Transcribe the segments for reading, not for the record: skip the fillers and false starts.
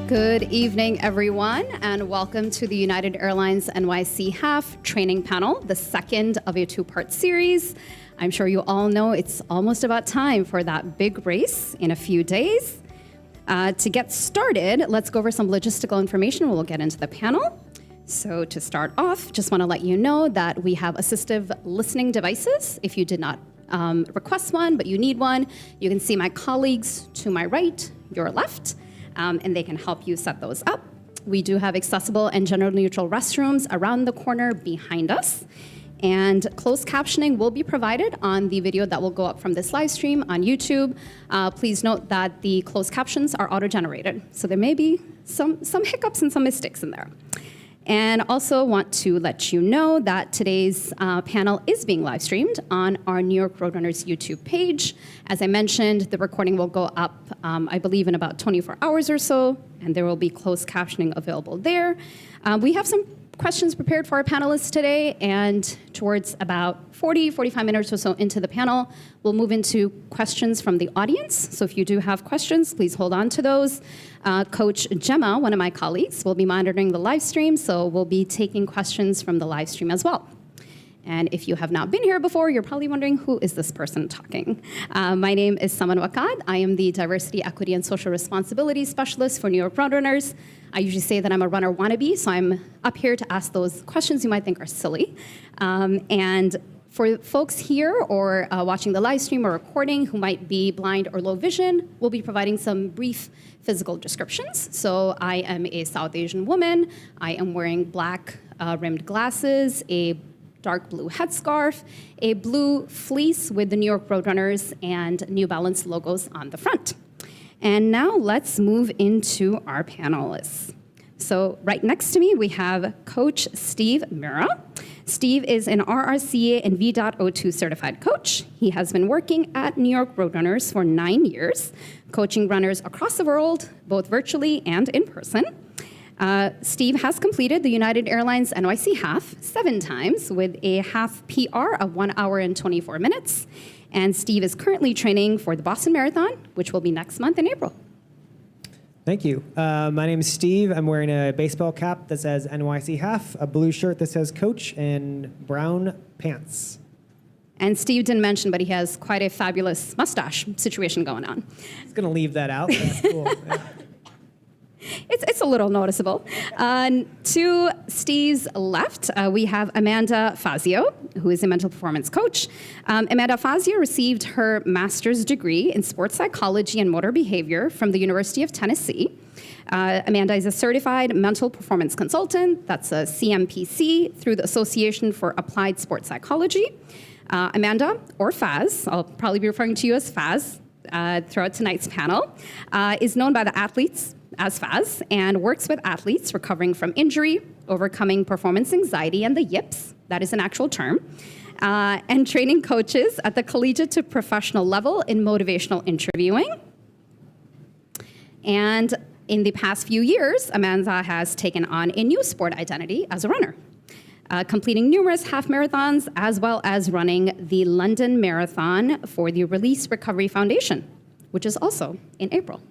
Good evening, everyone, and welcome to the United Airlines NYC Half training panel, the second of a two-part series. I'm sure you all know it's almost about time for that big race in a few days. To get started, let's go over some logistical information. We'll get into the panel. So to start off, just want to let you know that we have assistive listening devices. If you did not request one, but you need one, you can see my colleagues to my right, your left, and they can help you set those up. We do have accessible and gender neutral restrooms around the corner behind us. And closed captioning will be provided on the video that will go up from this live stream on YouTube. Please note that the closed captions are auto-generated, so there may be some hiccups and some mistakes in there. And also want to let you know that today's panel is being live streamed on our New York Roadrunners YouTube page. As I mentioned, the recording will go up, I believe, in about 24 hours or so, and there will be closed captioning available there. We have some questions prepared for our panelists today, and towards about 45 minutes or so into the panel, we'll move into questions from the audience. So if you do have questions, please hold on to those. Coach Gemma, one of my colleagues, will be monitoring the live stream, so we'll be taking questions from the live stream as well. And if you have not been here before, you're probably wondering, who is this person talking? My name is Saman Wakad. I am the Diversity, Equity, and Social Responsibility Specialist for New York Roadrunners. I usually say that I'm a runner wannabe, so I'm up here to ask those questions you might think are silly. And for folks here or watching the live stream or recording who might be blind or low vision, we'll be providing some brief physical descriptions. So I am a South Asian woman. I am wearing black rimmed glasses, a dark blue headscarf, a blue fleece with the New York Roadrunners and New Balance logos on the front. And now let's move into our panelists. So right next to me, we have Coach Steve Mira. Steve is an RRCA and V.02 certified coach. He has been working at New York Roadrunners for 9 years, coaching runners across the world, both virtually and in person. Steve has completed the United Airlines NYC Half 7 times with a half PR of 1 hour and 24 minutes. And Steve is currently training for the Boston Marathon, which will be next month in April. Thank you. My name is Steve. I'm wearing a baseball cap that says NYC Half, a blue shirt that says Coach, and brown pants. And Steve didn't mention, but he has quite a fabulous mustache situation going on. I was going to leave that out. That's cool. Yeah. It's a little noticeable. To Steve's left, we have Amanda Fazio, who is a mental performance coach. Amanda Fazio received her master's degree in sports psychology and motor behavior from the University of Tennessee. Amanda is a certified mental performance consultant, that's a CMPC, through the Association for Applied Sports Psychology. Amanda, or Faz, I'll probably be referring to you as Faz throughout tonight's panel, is known by the athletes as Faz, and works with athletes recovering from injury, overcoming performance anxiety and the yips, that is an actual term, and training coaches at the collegiate to professional level in motivational interviewing. And in the past few years, Amanda has taken on a new sport identity as a runner, completing numerous half marathons, as well as running the London Marathon for the Release Recovery Foundation, which is also in April.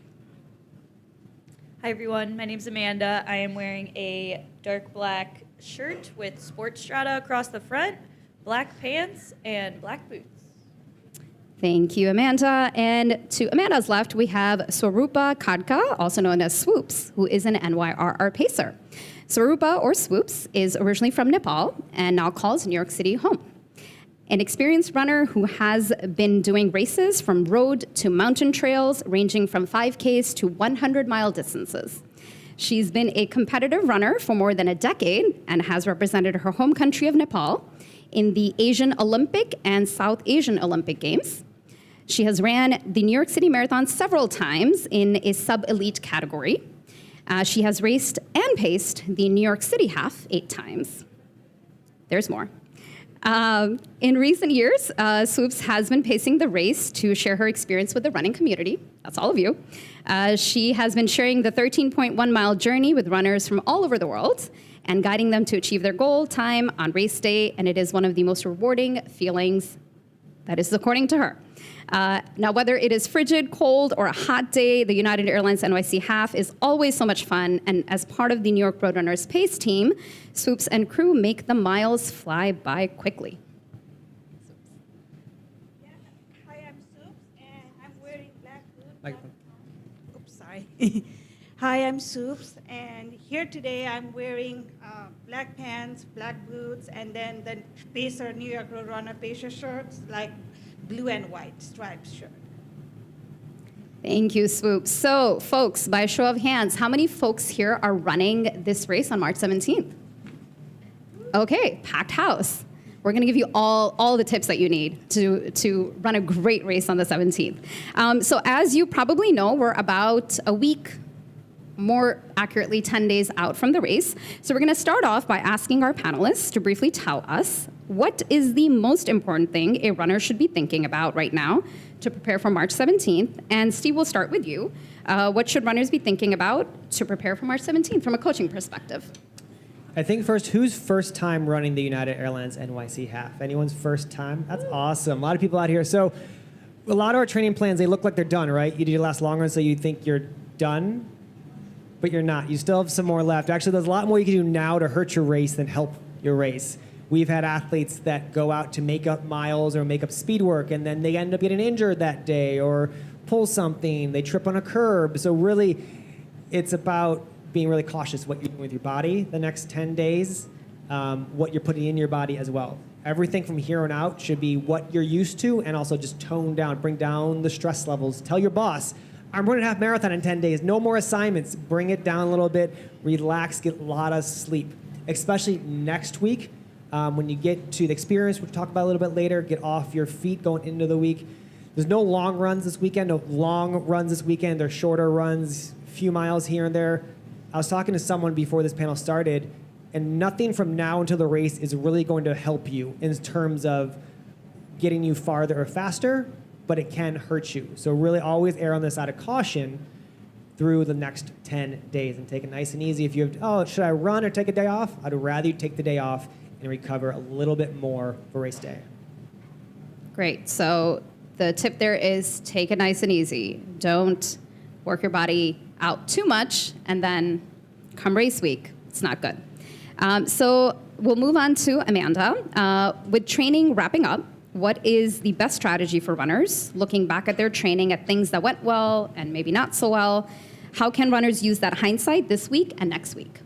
Hi everyone, my name's Amanda. I am wearing a dark black shirt with sports strata across the front, black pants, and black boots. Thank you, Amanda. And to Amanda's left, we have Swarupa Khadka, also known as Swoops, who is an NYRR pacer. Swarupa, or Swoops, is originally from Nepal and now calls New York City home. An experienced runner who has been doing races from road to mountain trails, ranging from 5Ks to 100-mile distances. She's been a competitive runner for more than a decade and has represented her home country of Nepal in the Asian Olympic and South Asian Olympic Games. She has ran the New York City Marathon several times in a sub-elite category. She has raced and paced the New York City Half 8 times. There's more. In recent years, Swoops has been pacing the race to share her experience with the running community. That's all of you. She has been sharing the 13.1-mile journey with runners from all over the world and guiding them to achieve their goal time on race day, and it is one of the most rewarding feelings That is according to her. Now, whether it is frigid, cold, or a hot day, the United Airlines NYC Half is always so much fun. And as part of the New York Roadrunners Pace team, Swoops and crew make the miles fly by quickly. Yeah. Hi, I'm Soups, and I'm wearing black boots. Microphone. Oops, sorry. Hi, I'm Soups, and here today I'm wearing black pants, black boots, and then the Pacer New York Roadrunner Pacer shirts, like blue and white striped shirt. Thank you, Swoops. So, folks, by a show of hands, how many folks here are running this race on March 17th? Okay, packed house. We're going to give you all the tips that you need to run a great race on the 17th. So as you probably know, we're about a week, more accurately 10 days out from the race. So we're going to start off by asking our panelists to briefly tell us what is the most important thing a runner should be thinking about right now to prepare for March 17th. And Steve, we'll start with you. What should runners be thinking about to prepare for March 17th from a coaching perspective? I think first, who's first time running the United Airlines NYC Half? Anyone's first time? That's awesome. A lot of people out here. So a lot of our training plans, they look like they're done, right? You do your last long run, so you think you're done, but you're not. You still have some more left. Actually, there's a lot more you can do now to hurt your race than help your race. We've had athletes that go out to make up miles or make up speed work, and then they end up getting injured that day or pull something. They trip on a curb. So really, it's about being really cautious what you're doing with your body the next 10 days, what you're putting in your body as well. Everything from here on out should be what you're used to, and also just tone down, bring down the stress levels. Tell your boss, I'm running a half marathon in 10 days, no more assignments. Bring it down a little bit, relax, get a lot of sleep. Especially next week, when you get to the experience, we'll talk about a little bit later, get off your feet going into the week. There's no long runs this weekend, no long runs this weekend. They're shorter runs, a few miles here and there. I was talking to someone before this panel started, and nothing from now until the race is really going to help you in terms of getting you farther or faster, but it can hurt you. So really always err on the side of caution through the next 10 days and take it nice and easy. If you have, should I run or take a day off? I'd rather you take the day off and recover a little bit more for race day. Great. So the tip there is take it nice and easy. Don't work your body out too much, and then come race week, it's not good. So we'll move on to Amanda. With training wrapping up, what is the best strategy for runners looking back at their training at things that went well and maybe not so well? How can runners use that hindsight this week and next week?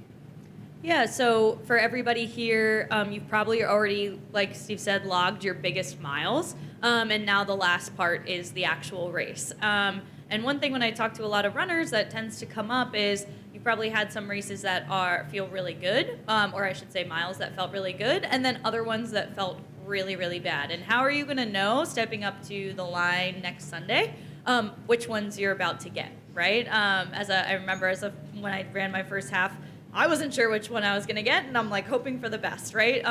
Yeah, so for everybody here, you've probably already, like Steve said, logged your biggest miles, and now the last part is the actual race. And one thing when I talk to a lot of runners that tends to come up is you probably had some races that feel really good, or I should say miles that felt really good, and then other ones that felt really, really bad. And how are you going to know, stepping up to the line next Sunday, which ones you're about to get, right? I remember when I ran my first half, I wasn't sure which one I was going to get, and I'm like hoping for the best, right?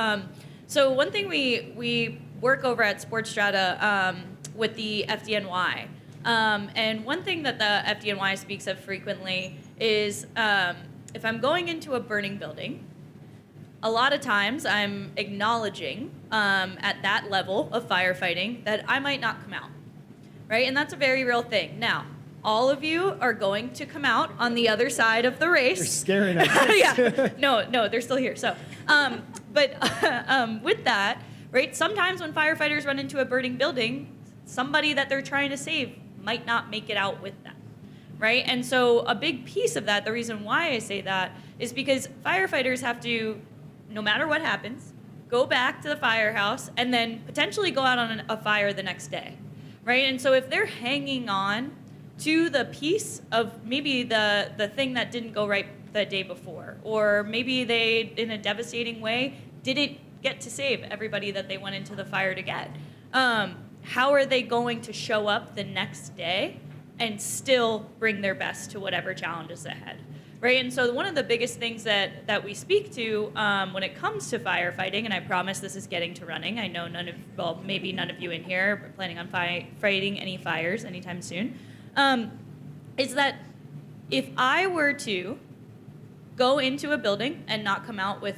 So one thing we work over at Sports Strata with the FDNY. And one thing that the FDNY speaks of frequently is if I'm going into a burning building, a lot of times I'm acknowledging at that level of firefighting that I might not come out, right? And that's a very real thing. Now, all of you are going to come out on the other side of the race. You're scaring us. Yeah, no, they're still here. So, but with that, right, sometimes when firefighters run into a burning building, somebody that they're trying to save might not make it out with them, right? And so a big piece of that, the reason why I say that, is because firefighters have to, no matter what happens, go back to the firehouse and then potentially go out on a fire the next day, right? And so if they're hanging on to the piece of maybe the thing that didn't go right the day before, or maybe they, in a devastating way, didn't get to save everybody that they went into the fire to get, how are they going to show up the next day and still bring their best to whatever challenge is ahead, right? And so one of the biggest things that we speak to when it comes to firefighting, and I promise this is getting to running, I know maybe none of you in here are planning on fighting any fires anytime soon, is that if I were to go into a building and not come out with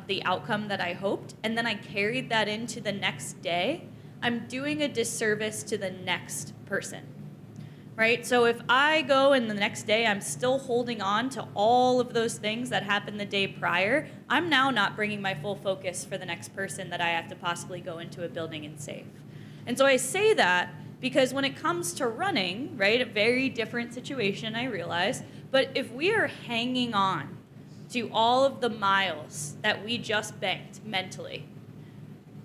the outcome that I hoped, and then I carried that into the next day, I'm doing a disservice to the next person, right? So if I go and the next day I'm still holding on to all of those things that happened the day prior, I'm now not bringing my full focus for the next person that I have to possibly go into a building and save. And so I say that because when it comes to running, right, a very different situation, I realize, but if we are hanging on to all of the miles that we just banked mentally,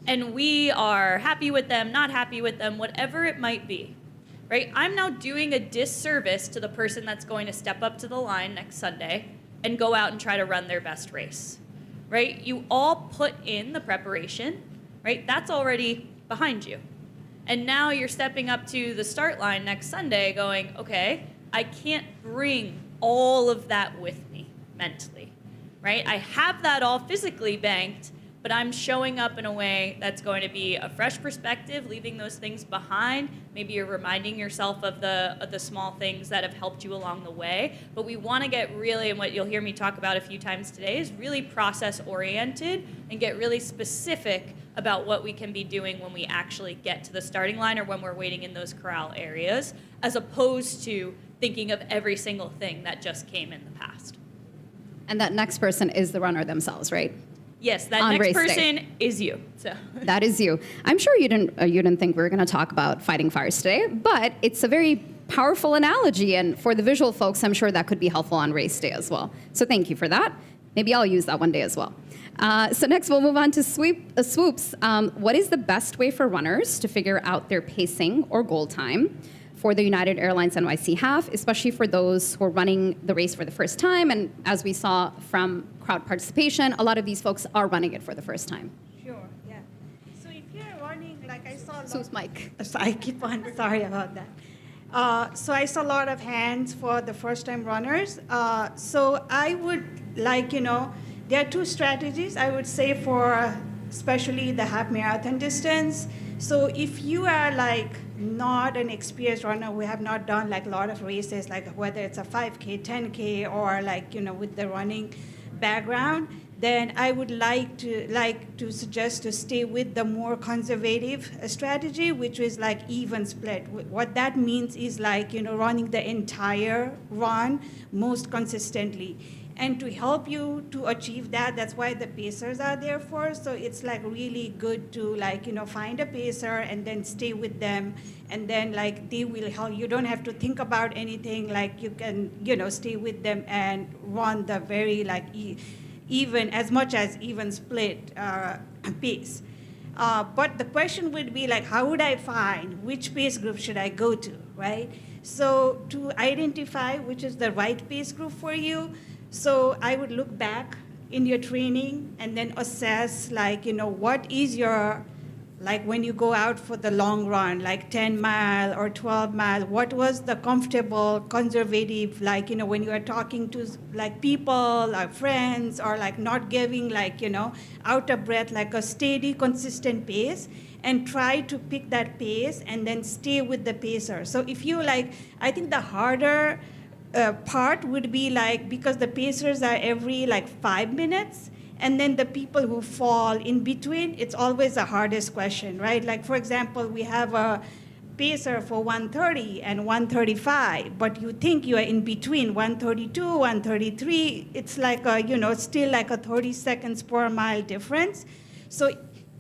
and we are happy with them, not happy with them, whatever it might be, right? I'm now doing a disservice to the person that's going to step up to the line next Sunday and go out and try to run their best race, right? You all put in the preparation, right? That's already behind you. And now you're stepping up to the start line next Sunday going, okay, I can't bring all of that with me mentally, right? I have that all physically banked, but I'm showing up in a way that's going to be a fresh perspective, leaving those things behind. Maybe you're reminding yourself of the small things that have helped you along the way. But we want to get really, and what you'll hear me talk about a few times today, is really process-oriented and get really specific about what we can be doing when we actually get to the starting line or when we're waiting in those corral areas, as opposed to thinking of every single thing that just came in the past. And that next person is the runner themselves, right? Yes, that On next race day. person is you. So That is you. I'm sure you didn't think we were going to talk about fighting fires today, but it's a very powerful analogy, and for the visual folks, I'm sure that could be helpful on race day as well. So thank you for that. Maybe I'll use that one day as well. So next, we'll move on to swoops. What is the best way for runners to figure out their pacing or goal time for the United Airlines NYC Half, especially for those who are running the race for the first time? And as we saw from crowd participation, a lot of these folks are running it for the first time. Sure, yeah. So if you're running, like I saw. Swoops, Mike. So I keep on, sorry about that. So I saw a lot of hands for the first-time runners. So I would there are two strategies I would say for especially the half marathon distance. So if you are not an experienced runner, we have not done a lot of races, whether it's a 5K, 10K, or with the running background, then I would like to suggest to stay with the more conservative strategy, which is even split. What that means is running the entire run most consistently. And to help you to achieve that, that's why the pacers are there for. So it's really good to find a pacer and then stay with them, and then they will help. You don't have to think about anything. You can stay with them and run the very even as much as even split pace. But the question would be how would I find which pace group should I go to, right? So to identify which is the right pace group for you, so I would look back in your training and then assess what is your, when you go out for the long run, 10 mile or 12 mile, what was the comfortable, conservative, when you are talking to people or friends, or not giving out of breath, a steady, consistent pace, and try to pick that pace and then stay with the pacer. So if you I think the harder part would be because the pacers are every 5 minutes, and then the people who fall in between, it's always the hardest question, right? For example, we have a pacer for 130 and 135, but you think you are in between 132, 133, it's still a 30 seconds per mile difference. So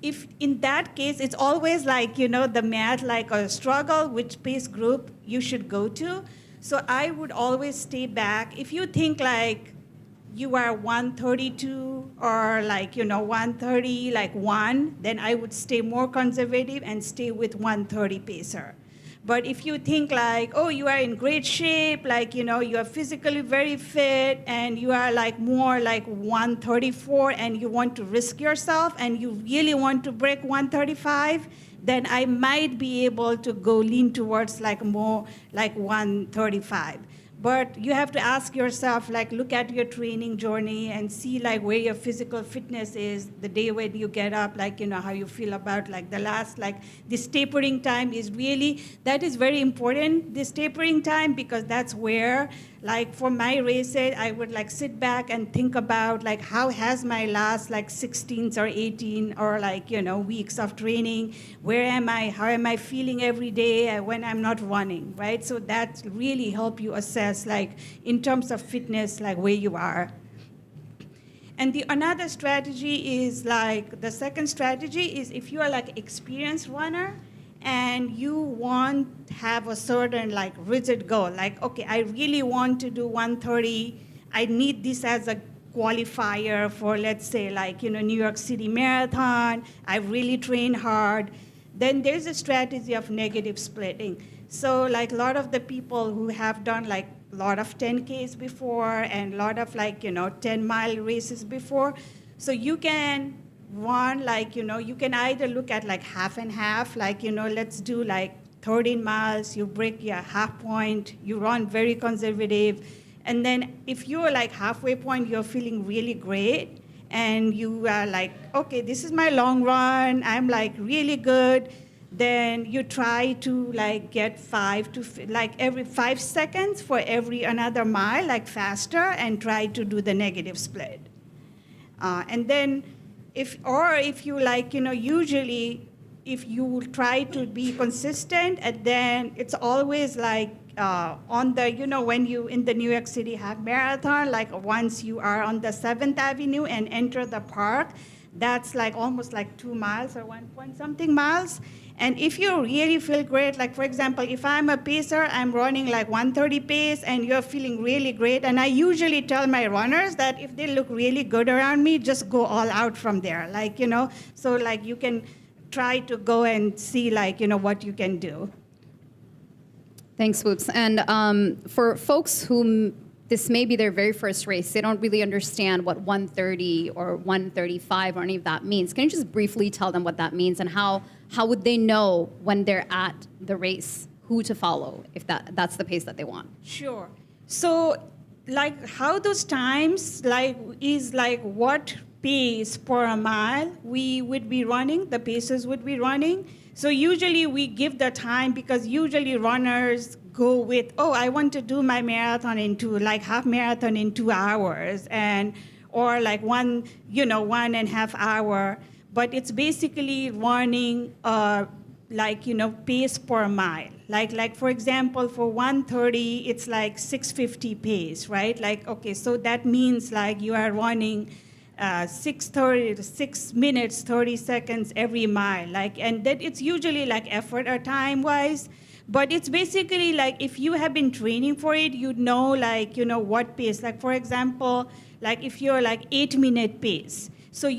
if in that case, it's always the math, a struggle, which pace group you should go to. So I would always stay back. If you think you are 132 or 130, 1, then I would stay more conservative and stay with 130 pacer. But if you think oh, you are in great shape, you are physically very fit, and you are more 134, and you want to risk yourself, and you really want to break 135, then I might be able to go lean towards more 135. But you have to ask yourself, like, look at your training journey and see, like, where your physical fitness is the day when you get up, like, how you feel about, like, the last, like, this tapering time is really, that is very important, this tapering time, because that's where, like, for my races, I would, like, sit back and think about, like, how has my last, like, 16 or 18 or, like, weeks of training, where am I, how am I feeling every day when I'm not running, right? So that really help you assess, like, in terms of fitness, like, where you are. And the another strategy is, like, the second strategy is if you are, like, experienced runner, and you want to have a certain, like, rigid goal, like, okay, I really want to do 130, I need this as a qualifier for, let's say, like, New York City Marathon, I really train hard, then there's a strategy of negative splitting. So, like, a lot of the people who have done, like, a lot of 10Ks before and a lot of, like, 10-mile races before, so you can run, like, you can either look at, like, half and half, like, let's do, like, 13 miles, you break your half point, you run very conservative, and then if you're, like, halfway point, you're feeling really great, and you are like, okay, this is my long run, I'm, like, really good, then you try to, like, get every 5 seconds for every another mile, like, faster, and try to do the negative split. And then if you, like, usually if you try to be consistent, and then it's always, like, on the, when you in the New York City Half Marathon, like, once you are on the 7th Avenue and enter the park, that's, like, almost, like, 2 miles or 1 point something miles. And if you really feel great, like, for example, if I'm a pacer, I'm running, like, 130 pace, and you're feeling really great, and I usually tell my runners that if they look really good around me, just go all out from there, like, so, like, you can try to go and see, like, what you can do. Thanks, Swoops. And for folks whom this may be their very first race, they don't really understand what 130 or 135 or any of that means. Can you just briefly tell them what that means, and how would they know when they're at the race who to follow if that's the pace that they want? Sure. So, like, how those times, like, is, like, what pace per mile we would be running, the pacers would be running. So usually we give the time because usually runners go with, oh, I want to do my marathon half marathon in 2 hours, or like 1.5 hour. But it's basically running, pace per mile. Like for example, for 130, it's like 650 pace, right? Like, okay, so that means like you are running 6 minutes, 30 seconds every mile. And that it's usually like effort or time wise, but it's basically like if you have been training for it, you know what pace. Like for example, like if you're like 8-minute pace. So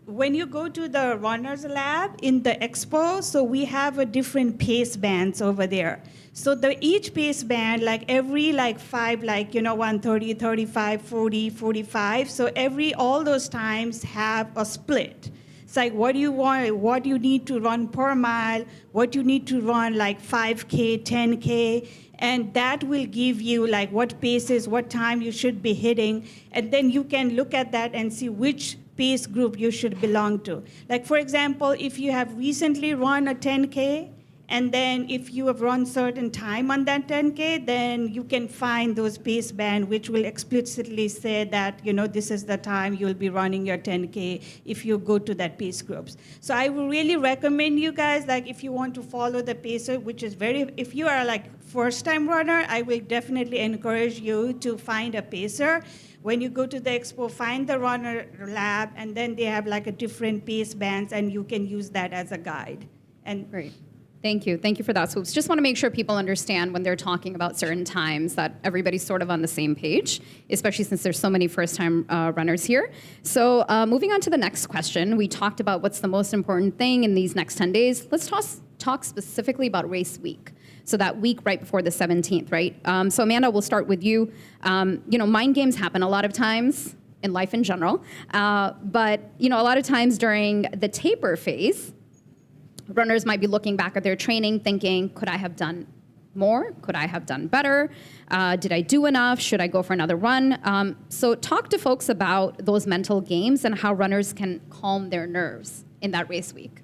when you go to the runner's lab in the expo, so we have a different pace bands over there. So each pace band, like every 5, 130, 35, 40, 45. So all those times have a split. It's like what do you want, what you need to run per mile, what you need to run like 5K, 10K, and that will give you like what paces, what time you should be hitting, and then you can look at that and see which pace group you should belong to. Like for example, if you have recently run a 10K, and then if you have run certain time on that 10K, then you can find those pace band which will explicitly say that, this is the time you'll be running your 10K if you go to that pace groups. So I would really recommend you guys, like if you want to follow the pacer, which is if you are like first time runner, I will definitely encourage you to find a pacer. When you go to the expo, find the runner lab, and then they have like a different pace bands, and you can use that as a guide. And great. Thank you. Thank you for that, Swoops. Just want to make sure people understand when they're talking about certain times that everybody's sort of on the same page, especially since there's so many first-time runners here. So moving on to the next question, we talked about what's the most important thing in these next 10 days. Let's talk specifically about race week. So that week right before the 17th, right? So Amanda, we'll start with you. Mind games happen a lot of times in life in general, but a lot of times during the taper phase, runners might be looking back at their training thinking, could I have done more? Could I have done better? Did I do enough? Should I go for another run? So talk to folks about those mental games and how runners can calm their nerves in that race week.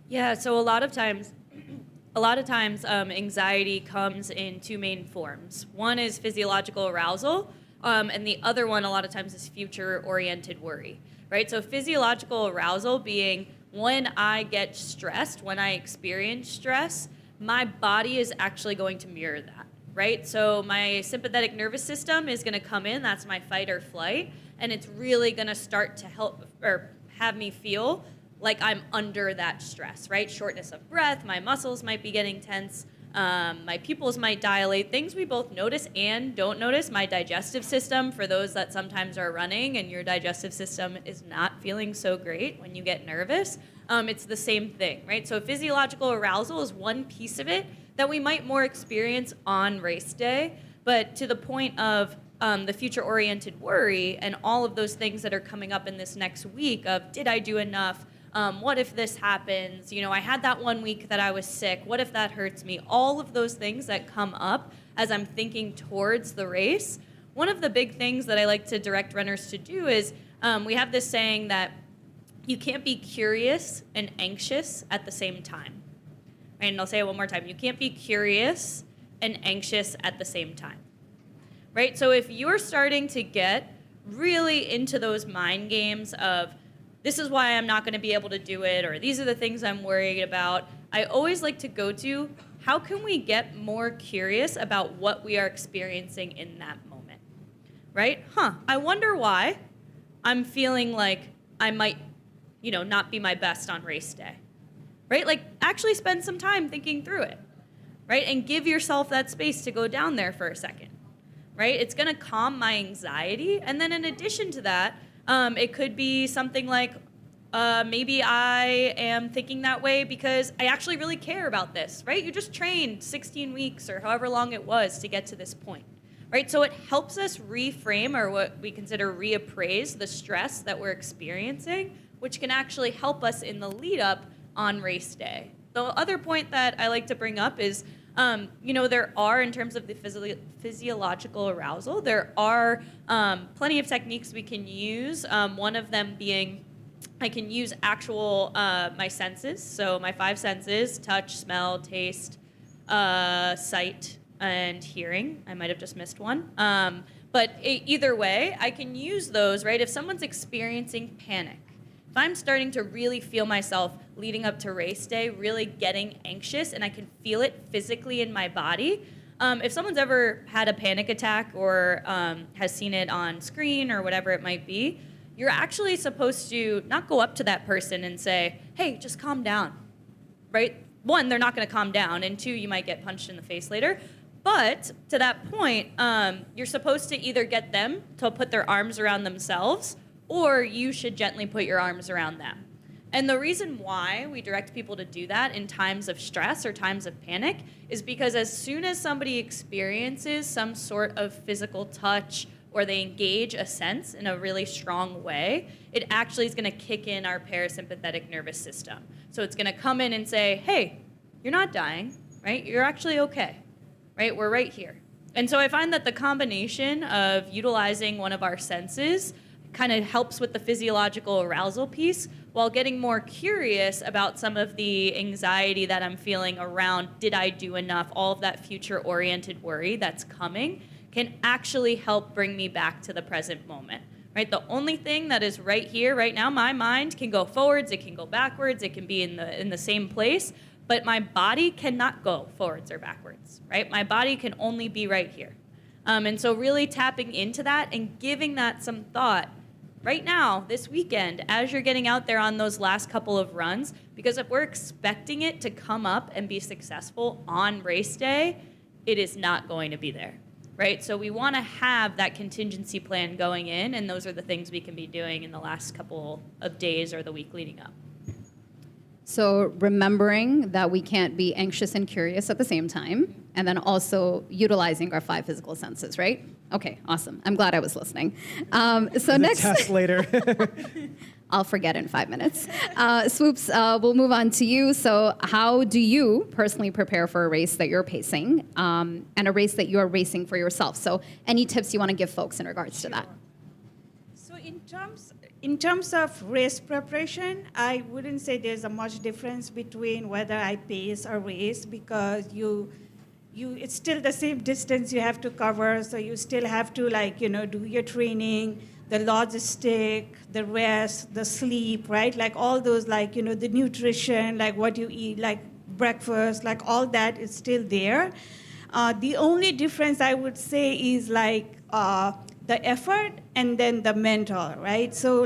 Yeah, so a lot of times, anxiety comes in two main forms. One is physiological arousal, and the other one a lot of times is future-oriented worry, right? So physiological arousal being when I get stressed, when I experience stress, my body is actually going to mirror that, right? So my sympathetic nervous system is going to come in, that's my fight or flight, and it's really going to start to help or have me feel like I'm under that stress, right? Shortness of breath, my muscles might be getting tense, my pupils might dilate, things we both notice and don't notice. My digestive system, for those that sometimes are running and your digestive system is not feeling so great when you get nervous, it's the same thing, right? So physiological arousal is one piece of it that we might more experience on race day, but to the point of the future-oriented worry and all of those things that are coming up in this next week of, did I do enough? What if this happens? You know, I had that 1 week that I was sick. What if that hurts me? All of those things that come up as I'm thinking towards the race. One of the big things that I like to direct runners to do is we have this saying that you can't be curious and anxious at the same time. And I'll say it one more time. You can't be curious and anxious at the same time. Right? So if you're starting to get really into those mind games of, this is why I'm not going to be able to do it, or these are the things I'm worried about, I always like to go to, how can we get more curious about what we are experiencing in that moment, right? I wonder why I'm feeling like I might, not be my best on race day, right? Like, actually spend some time thinking through it, right? And give yourself that space to go down there for a second, right? It's going to calm my anxiety. And then in addition to that, it could be something like, maybe I am thinking that way because I actually really care about this, right? You just trained 16 weeks or however long it was to get to this point, right? So it helps us reframe, or what we consider reappraise, the stress that we're experiencing, which can actually help us in the lead up on race day. The other point that I like to bring up is, there are, in terms of the physiological arousal, there are plenty of techniques we can use. One of them being, I can use actual my senses, so my 5 senses: touch, smell, taste, sight, and hearing. I might have just missed one. But either way, I can use those, right? If someone's experiencing panic, if I'm starting to really feel myself leading up to race day, really getting anxious, and I can feel it physically in my body, if someone's ever had a panic attack or has seen it on screen or whatever it might be, you're actually supposed to not go up to that person and say, hey, just calm down, right? One, they're not going to calm down, and 2, you might get punched in the face later. But to that point, you're supposed to either get them to put their arms around themselves, or you should gently put your arms around them. And the reason why we direct people to do that in times of stress or times of panic is because as soon as somebody experiences some sort of physical touch or they engage a sense in a really strong way, it actually is going to kick in our parasympathetic nervous system. So it's going to come in and say, hey, you're not dying, right? You're actually okay, right? We're right here. And so I find that the combination of utilizing one of our senses kind of helps with the physiological arousal piece while getting more curious about some of the anxiety that I'm feeling around, did I do enough? All of that future-oriented worry that's coming can actually help bring me back to the present moment, right? The only thing that is right here, right now, my mind can go forwards, it can go backwards, it can be in the same place, but my body cannot go forwards or backwards, right? My body can only be right here. And so really tapping into that and giving that some thought right now, this weekend, as you're getting out there on those last couple of runs, because if we're expecting it to come up and be successful on race day, it is not going to be there, right? So we want to have that contingency plan going in, and those are the things we can be doing in the last couple of days or the week leading up. So remembering that we can't be anxious and curious at the same time, and then also utilizing our 5 physical senses, right? Okay, awesome. I'm glad I was listening. So next, test later. I'll forget in 5 minutes. Swoops, we'll move on to you. So how do you personally prepare for a race that you're pacing and a race that you're racing for yourself? So any tips you want to give folks in regards to that? So in terms of race preparation, I wouldn't say there's a much difference between whether I pace or race, because it's still the same distance you have to cover, so you still have to do your training, the logistic, the rest, the sleep, right? Like all those, the nutrition, like what you eat, like breakfast, like all that is still there. The only difference I would say is the effort and then the mental, right? So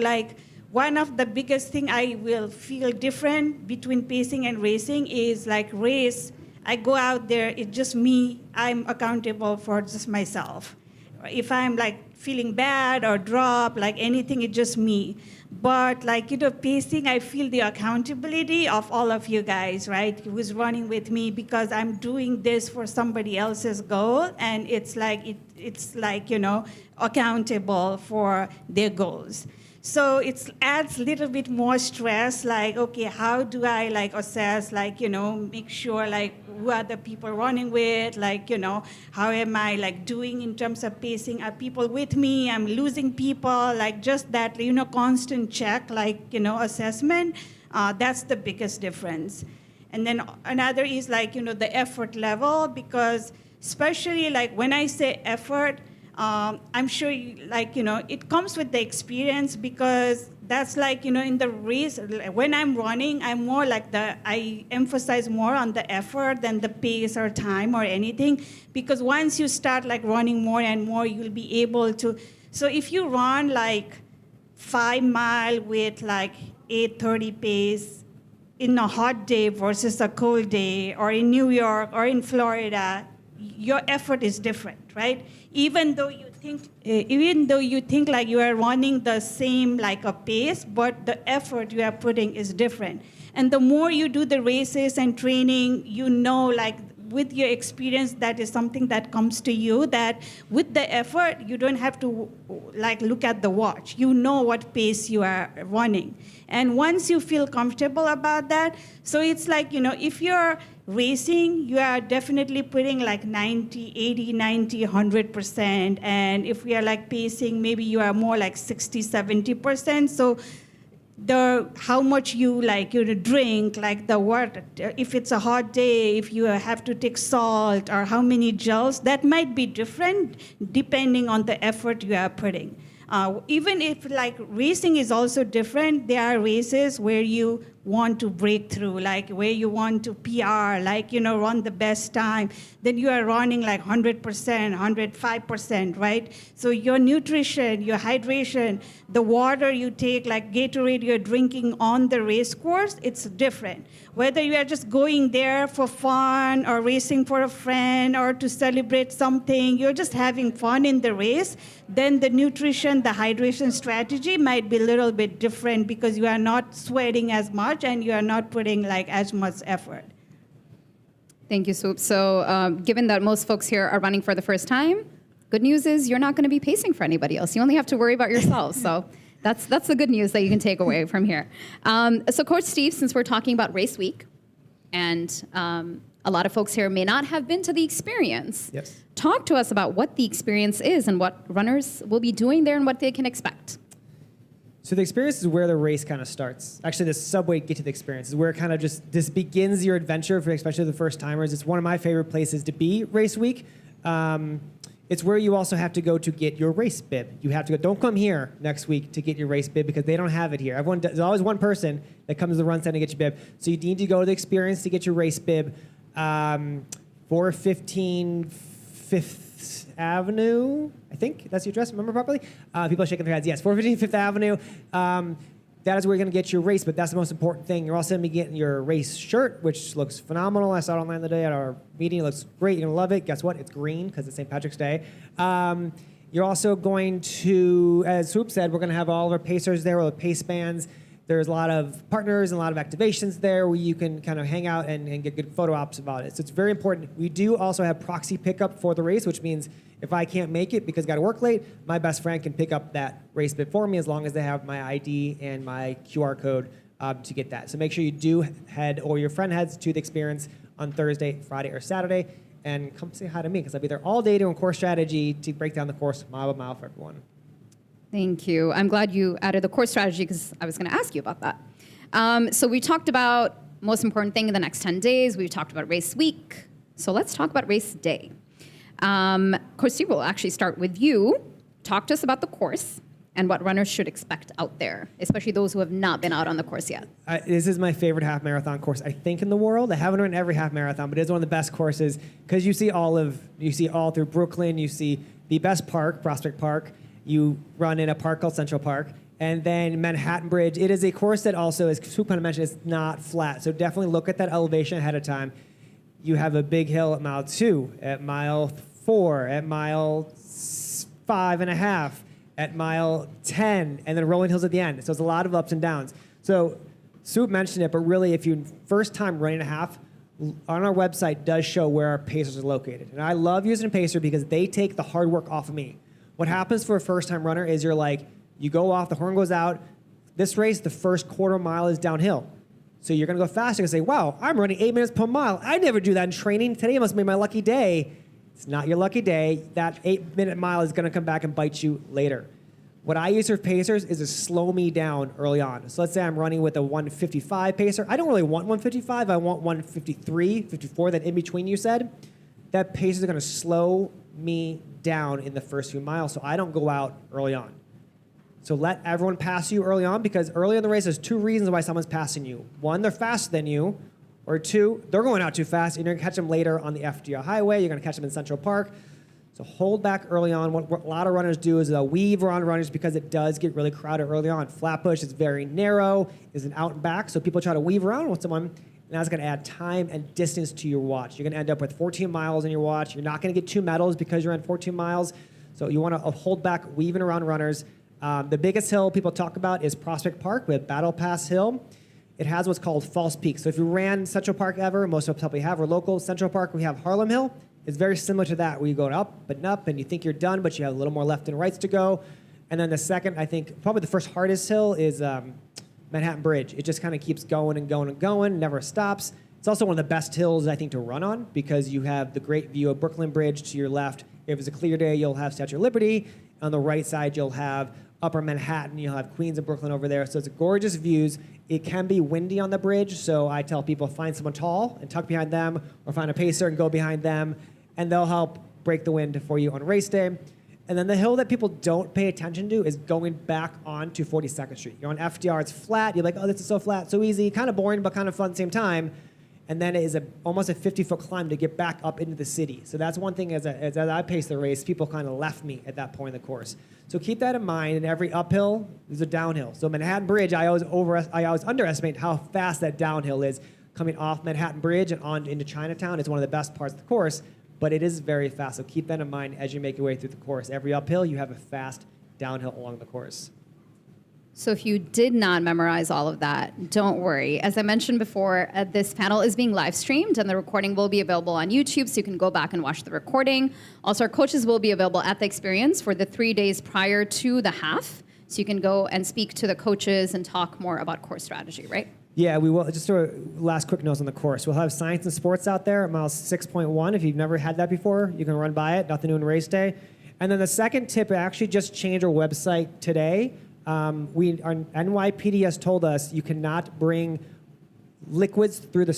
one of the biggest thing I will feel different between pacing and racing is race, I go out there, it's just me, I'm accountable for just myself. If I'm feeling bad or drop, anything, it's just me. But pacing, I feel the accountability of all of you guys, right? Who's running with me, because I'm doing this for somebody else's goal, and it's accountable for their goals. So it adds a little bit more stress, okay, how do I assess, make sure who are the people running with, how am I doing in terms of pacing? Are people with me? I'm losing people, just that, constant check, assessment. That's the biggest difference. And then another is the effort level, because especially when I say effort, I'm sure it comes with the experience, because that's in the race, when I'm running, I'm more I emphasize more on the effort than the pace or time or anything, because once you start running more and more, you'll be able to, so if you run 5 mile with 8:30 pace in a hot day versus a cold day, or in New York or in Florida, your effort is different, right? Even though you think you are running the same a pace, but the effort you are putting is different. And the more you do the races and training, with your experience, that is something that comes to you, that with the effort, you don't have to look at the watch. You know what pace you are running. And once you feel comfortable about that, so it's if you're racing, you are definitely putting 90, 80, 90, 100%. And if we are pacing, maybe you are more 60, 70%. So how much you drink, the water, if it's a hot day, if you have to take salt, or how many gels, that might be different depending on the effort you are putting. Even if racing is also different, there are races where you want to break through, where you want to PR, run the best time, then you are running 100%, 105%, right? So your nutrition, your hydration, the water you take, Gatorade you're drinking on the race course, it's different. Whether you are just going there for fun or racing for a friend or to celebrate something, you're just having fun in the race, then the nutrition, the hydration strategy might be a little bit different, because you are not sweating as much and you are not putting as much effort. Thank you, Swoop. So given that most folks here are running for the first time, good news is you're not going to be pacing for anybody else. You only have to worry about yourself. So that's the good news that you can take away from here. So Coach Steve, since we're talking about race week, and a lot of folks here may not have been to the experience, Yes. Talk to us about what the experience is and what runners will be doing there and what they can expect. So the experience is where the race kind of starts. Actually, the subway get to the experience is where kind of just this begins your adventure for especially the first timers. It's one of my favorite places to be race week. It's where you also have to go to get your race bib. You have to go. Don't come here next week to get your race bib, because they don't have it here. There's always one person that comes to the run center to get your bib. So you need to go to the experience to get your race bib. 415 5th Avenue, I think that's the address, remember properly? People are shaking their heads. Yes, 415 5th Avenue. That is where you're going to get your race, but that's the most important thing. You're also going to be getting your race shirt, which looks phenomenal. I saw it online the day at our meeting. It looks great. You're going to love it. Guess what? It's green because it's St. Patrick's Day. You're also going to, as Swoop said, we're going to have all of our pacers there with pace bands. There's a lot of partners and a lot of activations there where you can kind of hang out and get good photo ops about it. So it's very important. We do also have proxy pickup for the race, which means If I can't make it because I got to work late, my best friend can pick up that race bib for me as long as they have my ID and my QR code to get that. So make sure you do head, or your friend heads to the experience on Thursday, Friday, or Saturday, and come say hi to me because I'll be there all day doing course strategy to break down the course mile by mile for everyone. Thank you. I'm glad you added the course strategy because I was going to ask you about that. So we talked about most important thing in the next 10 days. We talked about race week. So let's talk about race day. Coach Steve, will actually start with you. Talk to us about the course and what runners should expect out there, especially those who have not been out on the course yet. This is my favorite half marathon course, I think, in the world. I haven't run every half marathon, but it's one of the best courses because you see all through Brooklyn. You see the best park, Prospect Park. You run in a park called Central Park. And then Manhattan Bridge. It is a course that also, as Sue kind of mentioned, is not flat. So definitely look at that elevation ahead of time. You have a big hill at mile 2, at mile 4, at mile 5.5, at mile 10, and then rolling hills at the end. So it's a lot of ups and downs. So Sue mentioned it, but really, if you're first time running a half, on our website does show where our pacers are located. And I love using a pacer because they take the hard work off of me. What happens for a first time runner is you go off, the horn goes out. This race, the first quarter mile is downhill. So you're going to go faster and say, wow, I'm running 8 minutes per mile. I never do that in training. Today must be my lucky day. It's not your lucky day. That 8-minute mile is going to come back and bite you later. What I use for pacers is to slow me down early on. So let's say I'm running with a 155 pacer. I don't really want 155. I want 153, 54, that in between you said. That pacer is going to slow me down in the first few miles so I don't go out early on. So let everyone pass you early on, because early in the race, there's 2 reasons why someone's passing you. 1, they're faster than you, or 2, they're going out too fast, and you're going to catch them later on the FDR highway. You're going to catch them in Central Park. So hold back early on. What a lot of runners do is they'll weave around runners because it does get really crowded early on. Flatbush is very narrow, is an out and back, so people try to weave around with someone, and that's going to add time and distance to your watch. You're going to end up with 14 miles in your watch. You're not going to get 2 medals because you're on 14 miles. So you want to hold back, weaving around runners. The biggest hill people talk about is Prospect Park with Battle Pass Hill. It has what's called false peaks. So if you ran Central Park ever, most of us probably have, or local Central Park, we have Harlem Hill. It's very similar to that, where you go up and up, and you think you're done, but you have a little more left and rights to go. And then the second, I think, probably the first hardest hill is Manhattan Bridge. It just kind of keeps going and going and going, never stops. It's also one of the best hills, I think, to run on, because you have the great view of Brooklyn Bridge to your left. If it's a clear day, you'll have Statue of Liberty. On the right side, you'll have Upper Manhattan. You'll have Queens and Brooklyn over there. So it's gorgeous views. It can be windy on the bridge, so I tell people find someone tall and tuck behind them, or find a pacer and go behind them, and they'll help break the wind for you on race day. And then the hill that people don't pay attention to is going back onto 42nd Street. You're on FDR, it's flat. You're like, oh, this is so flat, so easy, kind of boring, but kind of fun at the same time. And then it is almost a 50-foot climb to get back up into the city. So that's one thing, as I pace the race, people kind of left me at that point in the course. So keep that in mind. And every uphill is a downhill. So Manhattan Bridge, I always underestimate how fast that downhill is. Coming off Manhattan Bridge and on into Chinatown is one of the best parts of the course, but it is very fast. So keep that in mind as you make your way through the course. Every uphill, you have a fast downhill along the course. So if you did not memorize all of that, don't worry. As I mentioned before, this panel is being live streamed, and the recording will be available on YouTube, so you can go back and watch the recording. Also, our coaches will be available at the experience for the 3 days prior to the half, so you can go and speak to the coaches and talk more about course strategy, right? Yeah, we will. Just a last quick note on the course. We'll have science and sports out there at mile 6.1. If you've never had that before, you can run by it. Nothing new in race day. And then the second tip, actually just changed our website today. Our NYPD has told us you cannot bring liquids through the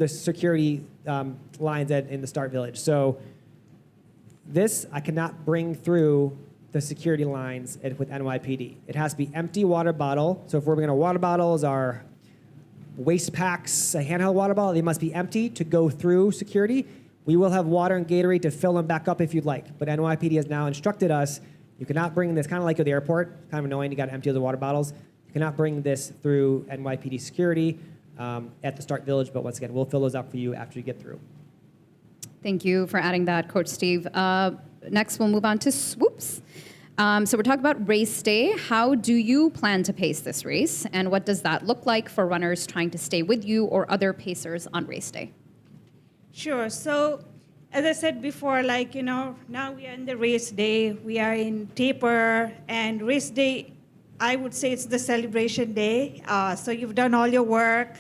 security lines in the start village. So this I cannot bring through the security lines with NYPD. It has to be empty water bottle. So if we're bringing our water bottles, our waste packs, a handheld water bottle, they must be empty to go through security. We will have water and Gatorade to fill them back up if you'd like. But NYPD has now instructed us you cannot bring this, kind of like at the airport, kind of annoying, you got to empty the water bottles. You cannot bring this through NYPD security at the start village, but once again, we'll fill those up for you after you get through. Thank you for adding that, Coach Steve. Next, we'll move on to swoops. So we're talking about race day. How do you plan to pace this race, and what does that look like for runners trying to stay with you or other pacers on race day? Sure. So as I said before, like, now we are in the race day, we are in taper, and race day, I would say it's the celebration day. So you've done all your work,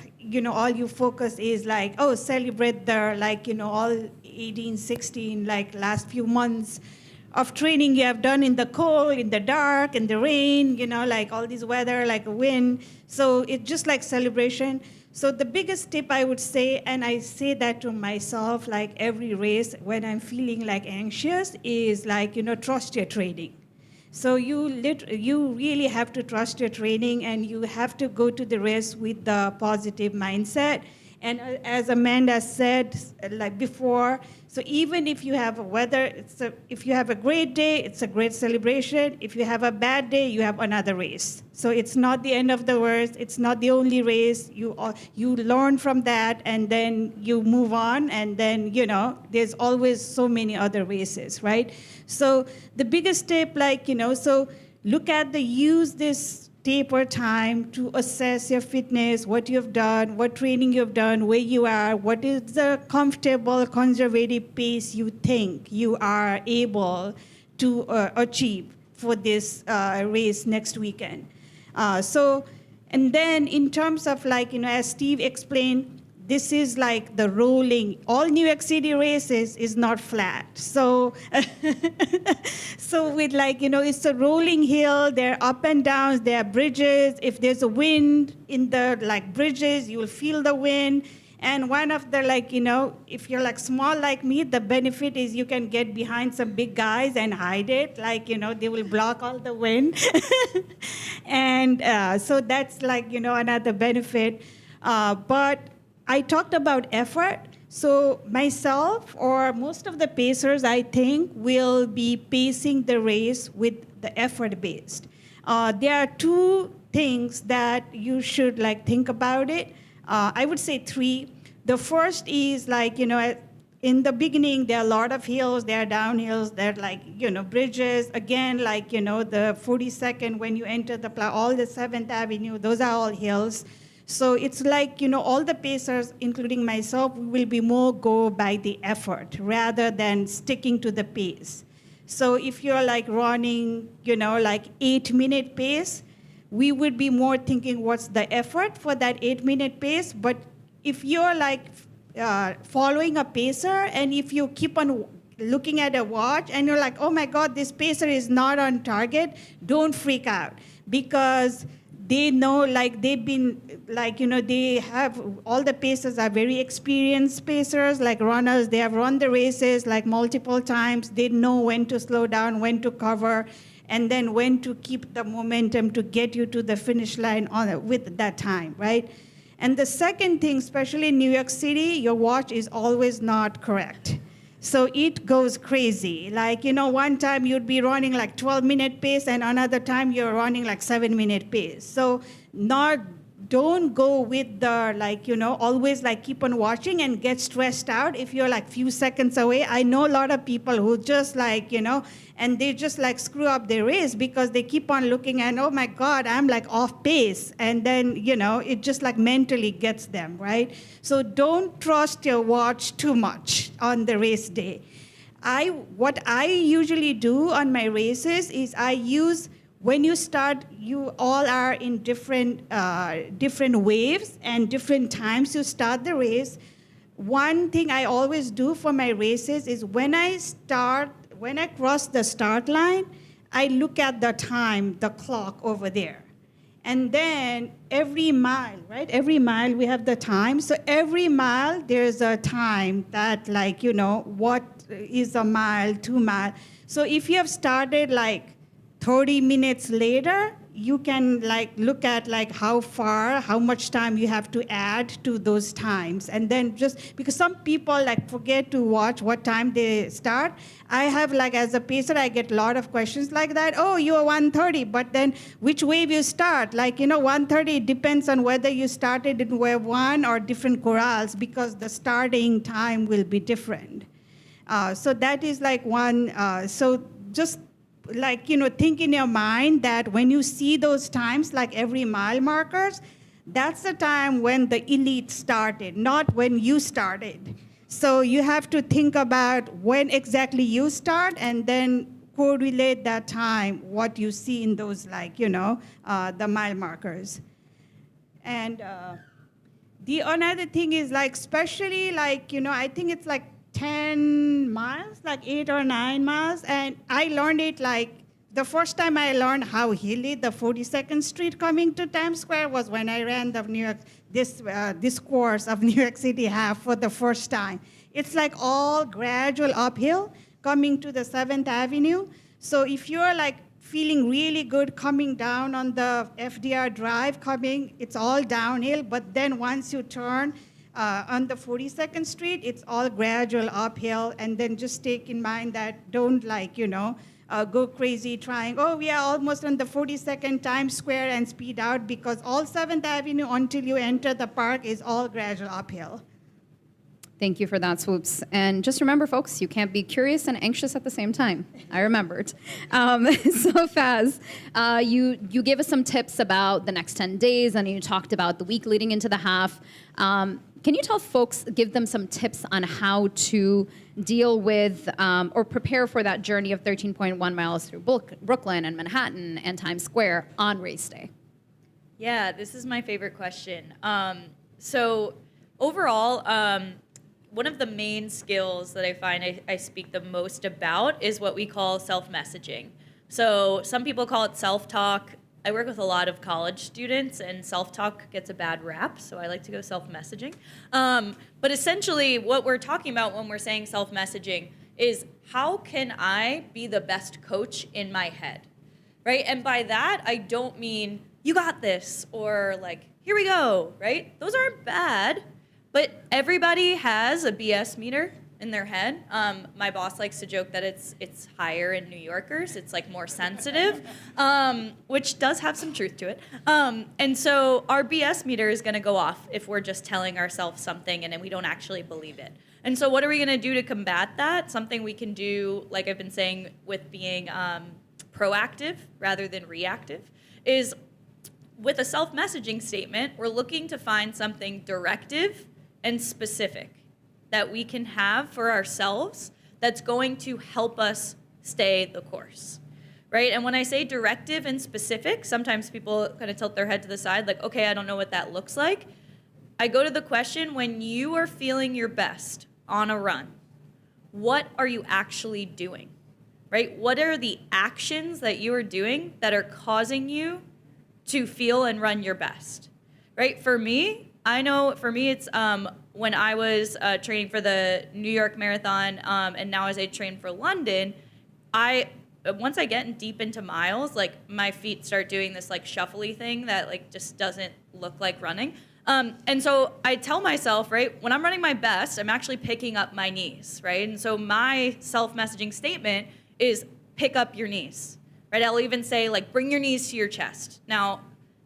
all you focus is like, oh, celebrate the, like, all 18, 16, like last few months of training you have done in the cold, in the dark, in the rain, like all this weather, like a wind. So it's just like celebration. So the biggest tip I would say, and I say that to myself, like every race when I'm feeling like anxious, is like, trust your training. So you really have to trust your training, and you have to go to the race with the positive mindset. And as Amanda said, like before, so even if you have a weather, if you have a great day, it's a great celebration. If you have a bad day, you have another race. So it's not the end of the world. It's not the only race. You learn from that, and then you move on, and then, there's always so many other races, right? So the biggest tip, like, so look at use this taper time to assess your fitness, what you've done, what training you've done, where you are, what is the comfortable, conservative pace you think you are able to achieve for this race next weekend. And then in terms of, like, as Steve explained, this is like the rolling. All New York City races is not flat. So, so with, like, it's a rolling hill. There are up and downs. There are bridges. If there's a wind in the, like, bridges, you'll feel the wind. And one of the, like, if you're like small like me, the benefit is you can get behind some big guys and hide it. Like, they will block all the wind. And so that's, like, another benefit. But I talked about effort. So myself or most of the pacers, I think, will be pacing the race with the effort-based. There are two things that you should, like, think about it. I would say three. The first is, like, in the beginning, there are a lot of hills, there are downhills, there are, like, bridges. Again, like, the 42nd, when you enter all the 7th Avenue, those are all hills. So it's like, all the pacers, including myself, will be more go by the effort rather than sticking to the pace. So if you're like running, like 8-minute pace, we would be more thinking what's the effort for that 8-minute pace. But if you're like following a pacer, and if you keep on looking at a watch and you're like, oh my God, this pacer is not on target, don't freak out, because they know, like, they've been, like, they have, all the pacers are very experienced pacers, like runners. They have run the races, like, multiple times. They know when to slow down, when to cover, and then when to keep the momentum to get you to the finish line with that time, right? And the second thing, especially in New York City, your watch is always not correct. So it goes crazy. Like, one time you'd be running like 12-minute pace, and another time you're running like 7-minute pace. So don't go with the, like, always like keep on watching and get stressed out if you're like few seconds away. I know a lot of people who just like, and they just like screw up their race because they keep on looking and, oh my God, I'm like off pace. And then, it just like mentally gets them, right? So don't trust your watch too much on the race day. What I usually do on my races is I use, when you start, you all are in different waves and different times you start the race. One thing I always do for my races is when I cross the start line, I look at the time, the clock over there. And then every mile, right? Every mile we have the time. So every mile there's a time that, like, what is a mile, 2 miles. So if you have started like 30 minutes later, you can like look at like how much time you have to add to those times. And then just because some people like forget to watch what time they start. I have like, as a pacer, I get a lot of questions like that. Oh, you are 130, but then which wave you start? Like, 130 depends on whether you started in wave 1 or different corrals, because the starting time will be different. So that is like one, so just like, think in your mind that when you see those times, like every mile markers, that's the time when the elite started, not when you started. So you have to think about when exactly you start and then correlate that time, what you see in those, the mile markers. And the another thing is especially I think it's 10 miles, 8 or 9 miles. And I learned it the first time I learned how hilly the 42nd Street coming to Times Square was when I ran the this course of New York City Half for the first time. It's all gradual uphill coming to the 7th Avenue. So if you're feeling really good coming down on the FDR Drive it's all downhill, but then once you turn on the 42nd Street, it's all gradual uphill, and then just take in mind that don't go crazy trying, we are almost on the 42nd Times Square and speed out, because all 7th Avenue until you enter the park is all gradual uphill. Thank you for that, Swoops. And just remember, folks, you can't be curious and anxious at the same time. I remembered. So Faz, you gave us some tips about the next 10 days, and you talked about the week leading into the half. Can you tell folks, give them some tips on how to deal with or prepare for that journey of 13.1 miles through Brooklyn and Manhattan and Times Square on race day? Yeah, this is my favorite question. So overall, one of the main skills that I find I speak the most about is what we call self-messaging. So some people call it self-talk. I work with a lot of college students, and self-talk gets a bad rap, so I like to go self-messaging. But essentially, what we're talking about when we're saying self-messaging is how can I be the best coach in my head, right? And by that, I don't mean, you got this, or here we go, right? Those aren't bad. But everybody has a BS meter in their head. My boss likes to joke that it's higher in New Yorkers. It's more sensitive, which does have some truth to it. And so our BS meter is going to go off if we're just telling ourselves something and then we don't actually believe it. And so what are we going to do to combat that? Something we can do, like I've been saying, with being proactive rather than reactive, is with a self-messaging statement, we're looking to find something directive and specific that we can have for ourselves that's going to help us stay the course, right? And when I say directive and specific, sometimes people kind of tilt their head to the side, okay, I don't know what that looks like. I go to the question, when you are feeling your best on a run, what are you actually doing, right? What are the actions that you are doing that are causing you to feel and run your best, right? For me, I know for me it's when I was training for the New York Marathon, and now as I train for London, once I get deep into miles, my feet start doing this shuffly thing that just doesn't look like running. And so I tell myself, right, when I'm running my best, I'm actually picking up my knees, right? And so my self-messaging statement is pick up your knees, right? I'll even say bring your knees to your chest. Now,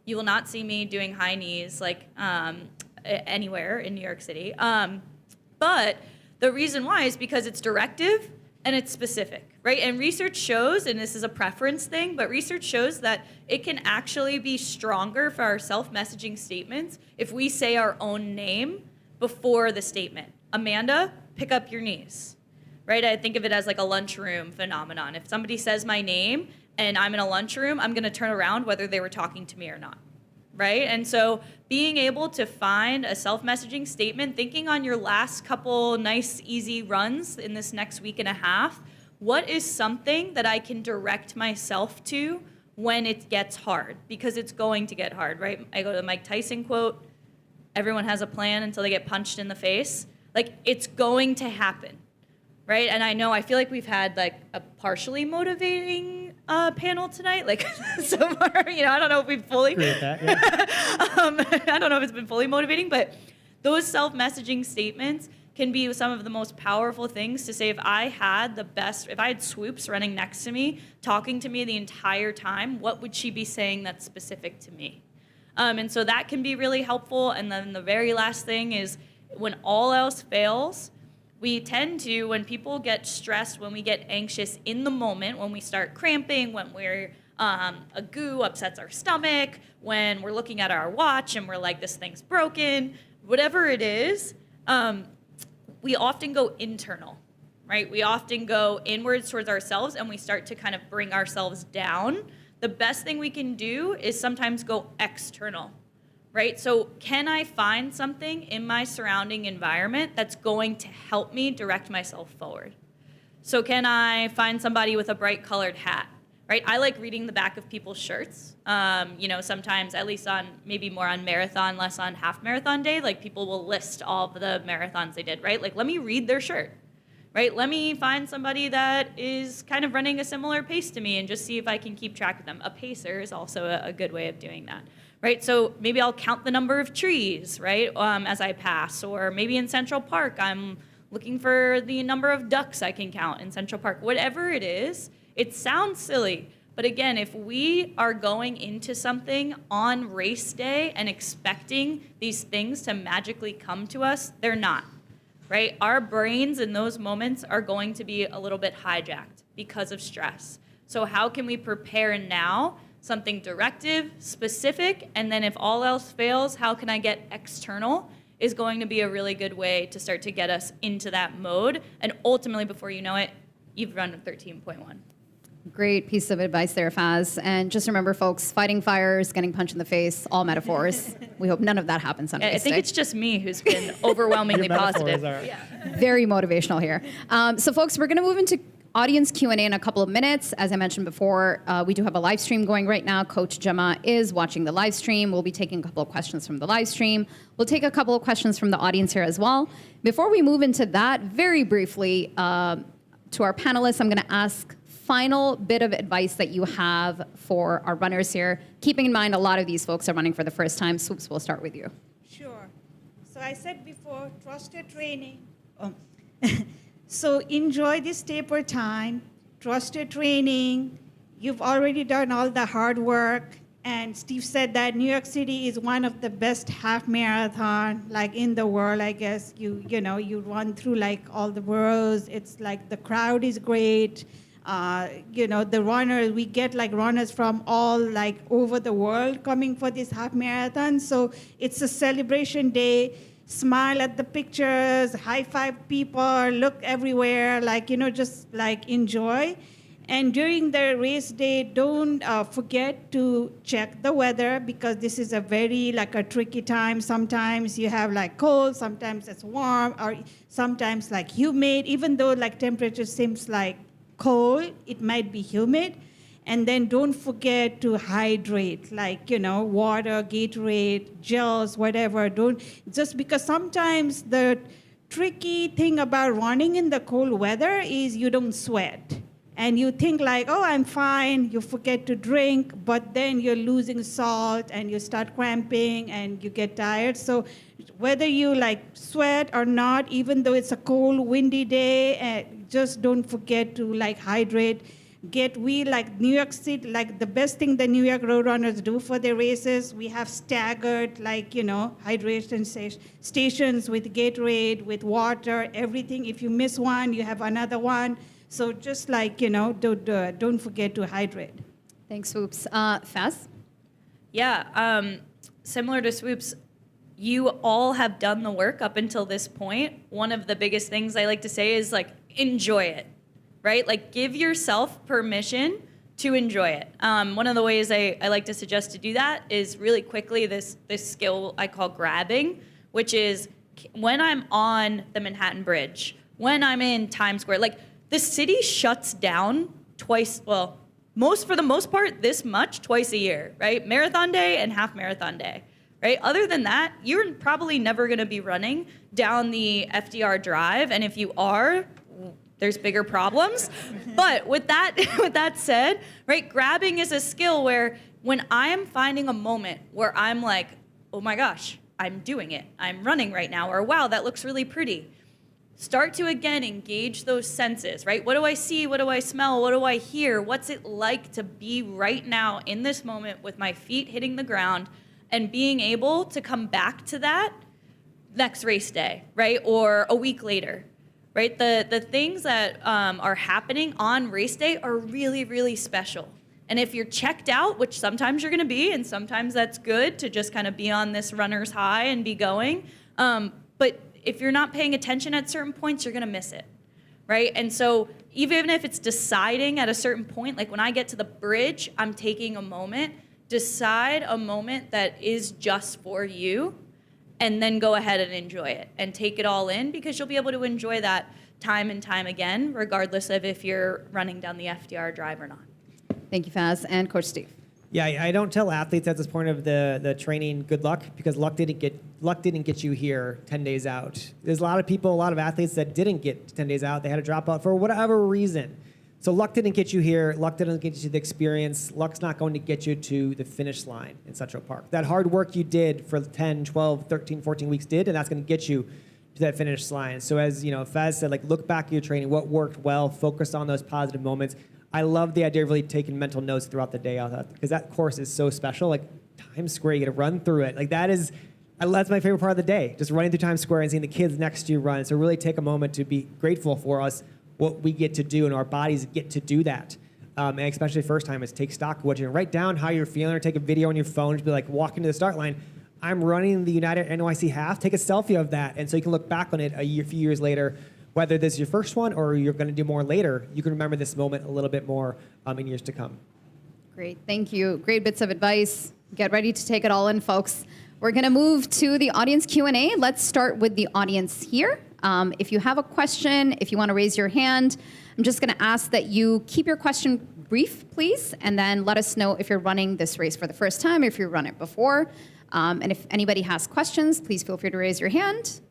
you will not see me doing high knees anywhere in New York City. But the reason why is because it's directive and it's specific, right? And research shows, and this is a preference thing, but research shows that it can actually be stronger for our self-messaging statements if we say our own name before the statement. Amanda, pick up your knees, right? I think of it as a lunchroom phenomenon. If somebody says my name and I'm in a lunchroom, I'm going to turn around whether they were talking to me or not, right? And so being able to find a self-messaging statement, thinking on your last couple nice, easy runs in this next week and a half, what is something that I can direct myself to when it gets hard? Because it's going to get hard, right? I go to the Mike Tyson quote, everyone has a plan until they get punched in the face. It's going to happen, right? And I feel like we've had a partially motivating panel tonight, so far, I don't know if we've fully Agree with that, yeah. I don't know if it's been fully motivating, but those self-messaging statements can be some of the most powerful things to say. If I had Swoops running next to me, talking to me the entire time, what would she be saying that's specific to me? And so that can be really helpful. And then the very last thing is, when all else fails, we tend to, when people get stressed, when we get anxious in the moment, when we start cramping, when we're a goo upsets our stomach, when we're looking at our watch and we're this thing's broken, whatever it is, we often go internal, right? We often go inwards towards ourselves and we start to kind of bring ourselves down. The best thing we can do is sometimes go external, right? So can I find something in my surrounding environment that's going to help me direct myself forward? So can I find somebody with a bright colored hat, right? I like reading the back of people's shirts. Sometimes, at least on maybe more on marathon, less on half marathon day, like people will list all of the marathons they did, right? Like, let me read their shirt, right? Let me find somebody that is kind of running a similar pace to me and just see if I can keep track of them. A pacer is also a good way of doing that, right? So maybe I'll count the number of trees, right, as I pass. Or maybe in Central Park, I'm looking for the number of ducks I can count in Central Park. Whatever it is, it sounds silly. But again, if we are going into something on race day and expecting these things to magically come to us, they're not, right? Our brains in those moments are going to be a little bit hijacked because of stress. So how can we prepare now? Something directive, specific, and then if all else fails, how can I get external is going to be a really good way to start to get us into that mode. And ultimately, before you know it, you've run a 13.1. Great piece of advice there, Faz. And just remember, folks, fighting fires, getting punched in the face, all metaphors. We hope none of that happens on I race think day. it's just me who's been overwhelmingly Your metaphors positive. are- Very motivational here. So, folks, we're going to move into audience Q&A in a couple of minutes. As I mentioned before, we do have a live stream going right now. Coach Gemma is watching the live stream. We'll be taking a couple of questions from the live stream. We'll take a couple of questions from the audience here as well. Before we move into that, very briefly, to our panelists, I'm going to ask final bit of advice that you have for our runners here, keeping in mind a lot of these folks are running for the first time. Swoops, we'll start with you. Sure. So I said before, trust your training. So enjoy this taper time, trust your training. You've already done all the hard work. And Steve said that New York City is one of the best half marathon, like in the world, I guess. You run through like all the boroughs. It's like the crowd is great. The runners, we get like runners from all like over the world coming for this half marathon. So it's a celebration day. Smile at the pictures, high five people, look everywhere, just like enjoy. And during the race day, don't forget to check the weather because this is a very like a tricky time. Sometimes you have like cold, sometimes it's warm, or sometimes like humid. Even though like temperature seems like cold, it might be humid. And then don't forget to hydrate, water, Gatorade, gels, whatever. Just because sometimes the tricky thing about running in the cold weather is you don't sweat. And you think like, oh, I'm fine. You forget to drink, but then you're losing salt and you start cramping and you get tired. So whether you like sweat or not, even though it's a cold, windy day, just don't forget to like hydrate. We like New York City, like the best thing the New York road runners do for their races, we have staggered hydration stations with Gatorade, with water, everything. If you miss one, you have another one. So just don't forget to hydrate. Thanks, Swoops. Faz? Yeah, similar to Swoops, you all have done the work up until this point. One of the biggest things I like to say is like, enjoy it. Right? Like give yourself permission to enjoy it. One of the ways I like to suggest to do that is really quickly this skill I call grabbing, which is when I'm on the Manhattan Bridge, when I'm in Times Square, like the city shuts down twice, for the most part, this much twice a year, right? Marathon day and half marathon day, right? Other than that, you're probably never gonna be running down the FDR Drive, and if you are, there's bigger problems. But with that said, right, grabbing is a skill where when I'm finding a moment where I'm like, oh my gosh, I'm doing it, I'm running right now, or wow, that looks really pretty. Start to again engage those senses, right? What do I see? What do I smell? What do I hear? What's it like to be right now in this moment with my feet hitting the ground and being able to come back to that next race day, right? Or a week later. Right, the things that are happening on race day are really, really special. And if you're checked out, which sometimes you're going to be, and sometimes that's good to just kind of be on this runner's high and be going, but if you're not paying attention at certain points, you're going to miss it, right? And so even if it's deciding at a certain point, like when I get to the bridge, I'm taking a moment, decide a moment that is just for you, and then go ahead and enjoy it and take it all in, because you'll be able to enjoy that time and time again, regardless of if you're running down the FDR drive or not. Thank you, Faz. And Coach Steve. Yeah, I don't tell athletes at this point of the training good luck, because luck didn't get you here 10 days out. There's a lot of people, a lot of athletes that didn't get 10 days out. They had to drop out for whatever reason. So luck didn't get you here. Luck didn't get you the experience. Luck's not going to get you to the finish line in Central Park. That hard work you did for 10, 12, 13, 14 weeks did, and that's going to get you to that finish line. So as Faz said, like, look back at your training, what worked well, focus on those positive moments. I love the idea of really taking mental notes throughout the day, because that course is so special. Like Times Square, you get to run through it. Like that's my favorite part of the day, just running through Times Square and seeing the kids next to you run. So really take a moment to be grateful for us, what we get to do, and our bodies get to do that. And especially first time is take stock of what you're doing. Write down how you're feeling, or take a video on your phone to be like walking to the start line. I'm running the United NYC Half. Take a selfie of that, and so you can look back on it a few years later. Whether this is your first one or you're going to do more later, you can remember this moment a little bit more in years to come. Great, thank you. Great bits of advice. Get ready to take it all in, folks. We're going to move to the audience Q&A. Let's start with the audience here. If you have a question, if you want to raise your hand, I'm just going to ask that you keep your question brief, please, and then let us know if you're running this race for the first time, or if you've run it before. And if anybody has questions, please feel free to raise your hand.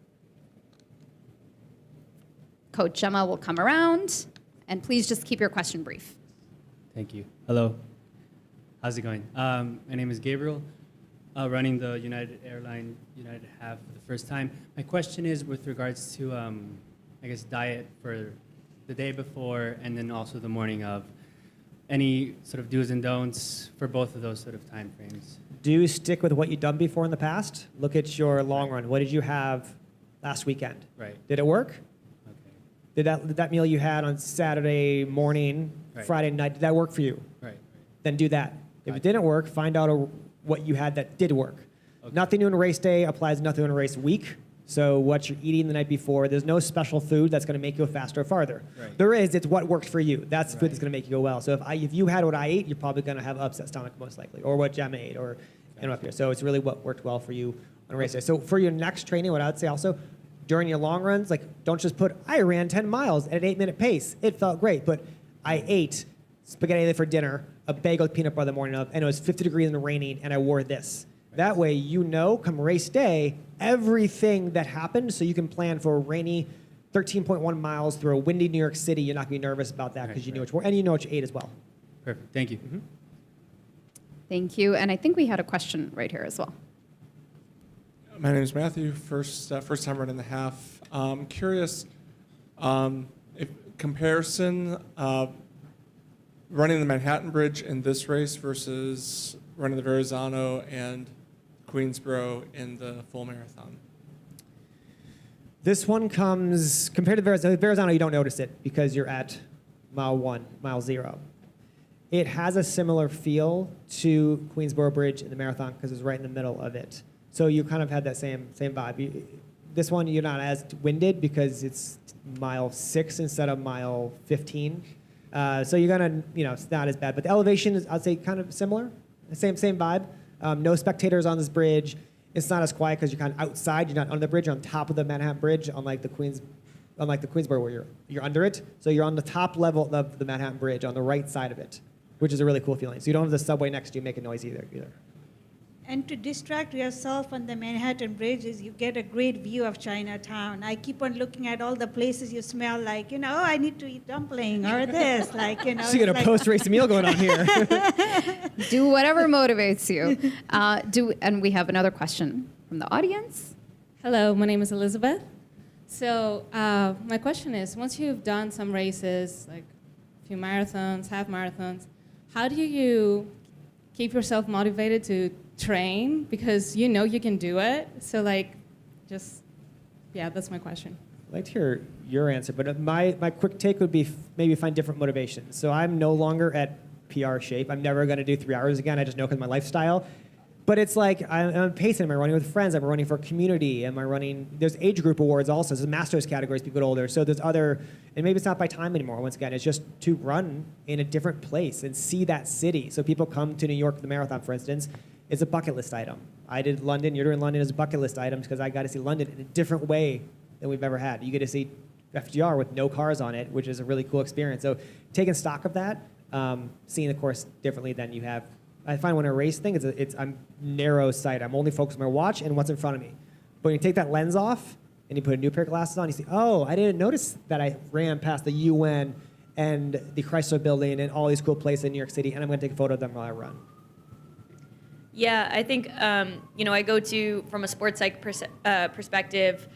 Coach Gemma will come around, and please just keep your question brief. Thank you. Hello. How's it going? My name is Gabriel, running the United Airlines United Half for the first time. My question is with regards to, I guess, diet for the day before and then also the morning of. Any sort of do's and don'ts for both of those sort of time frames? Do stick with what you've done before in the past. Look at your long run. What did you have last weekend? Right. Did it work? Okay. Did that meal you had on Saturday morning, Right. Friday night, did that work for you? Right. Then do that. If it Gotcha. didn't work, find out what you had that did work. Okay. Nothing on a race day applies to nothing on a race week. So what you're eating the night before, there's no special food that's going to make you go faster or farther. Right. There is, it's what worked for you. That's the food Right. that's going to make you go well. So if you had what I ate, you're probably going to have upset stomach most likely, or what Gemma ate, or up here. So it's really what worked well for you on a race day. So for your next training, what I would say also, during your long runs, like don't just put, I ran 10 miles at an 8-minute pace. It felt great, but I ate spaghetti for dinner, a bagel with peanut butter the morning of, and it was 50 degrees and raining, and I wore this. That way, come race day, everything that happened, so you can plan for a rainy 13.1 miles through a windy New York City. You're not going to be nervous about that because you know what you wore, and you know what you ate as well. Perfect. Thank you. Mm-hmm. Thank you. And I think we had a question right here as well. My name is Matthew, first time running the half. Curious, if comparison, running the Manhattan Bridge in this race versus running the Verrazano and Queensboro in the full marathon. This one comes, compared to Verrazano, you don't notice it because you're at mile 1, mile 0. It has a similar feel to Queensboro Bridge in the marathon because it's right in the middle of it. So you kind of had that same vibe. This one, you're not as winded because it's mile 6 instead of mile 15. So you're gonna, it's not as bad. But the elevation is, I'd say, kind of similar. Same vibe. No spectators on this bridge. It's not as quiet because you're kind of outside. You're not on the bridge. You're on top of the Manhattan Bridge, unlike the Queensboro where you're under it. So you're on the top level of the Manhattan Bridge on the right side of it, which is a really cool feeling. So you don't have the subway next to you making noise either. And to distract yourself on the Manhattan Bridge is you get a great view of Chinatown. I keep on looking at all the places you smell like, I need to eat dumpling or this, So you got a post-race meal going on here. Do whatever motivates you. And we have another question from the audience. Hello, my name is Elizabeth. So my question is, once you've done some races, like a few marathons, half marathons, how do you keep yourself motivated to train? Because you know you can do it. So that's my question. I'd like to hear your answer, but my quick take would be maybe find different motivations. So I'm no longer at PR shape. I'm never going to do 3 hours again. I just know because of my lifestyle. But it's like, I'm pacing. Am I running with friends? Am I running for community? Am I running? There's age group awards also. There's masters categories, people get older. So there's other, and maybe it's not by time anymore. Once again, it's just to run in a different place and see that city. So people come to New York for the marathon, for instance. It's a bucket list item. I did London. You're doing London as bucket list items because I got to see London in a different way than we've ever had. You get to see FGR with no cars on it, which is a really cool experience. So taking stock of that, seeing the course differently than you have. I find when I race thing, I'm narrow sight. I'm only focused on my watch and what's in front of me. But when you take that lens off and you put a new pair of glasses on, you see, oh, I didn't notice that I ran past the UN and the Chrysler Building and all these cool places in New York City, and I'm going to take a photo of them while I run. Yeah, I think, I go to, from a sports psych perspective,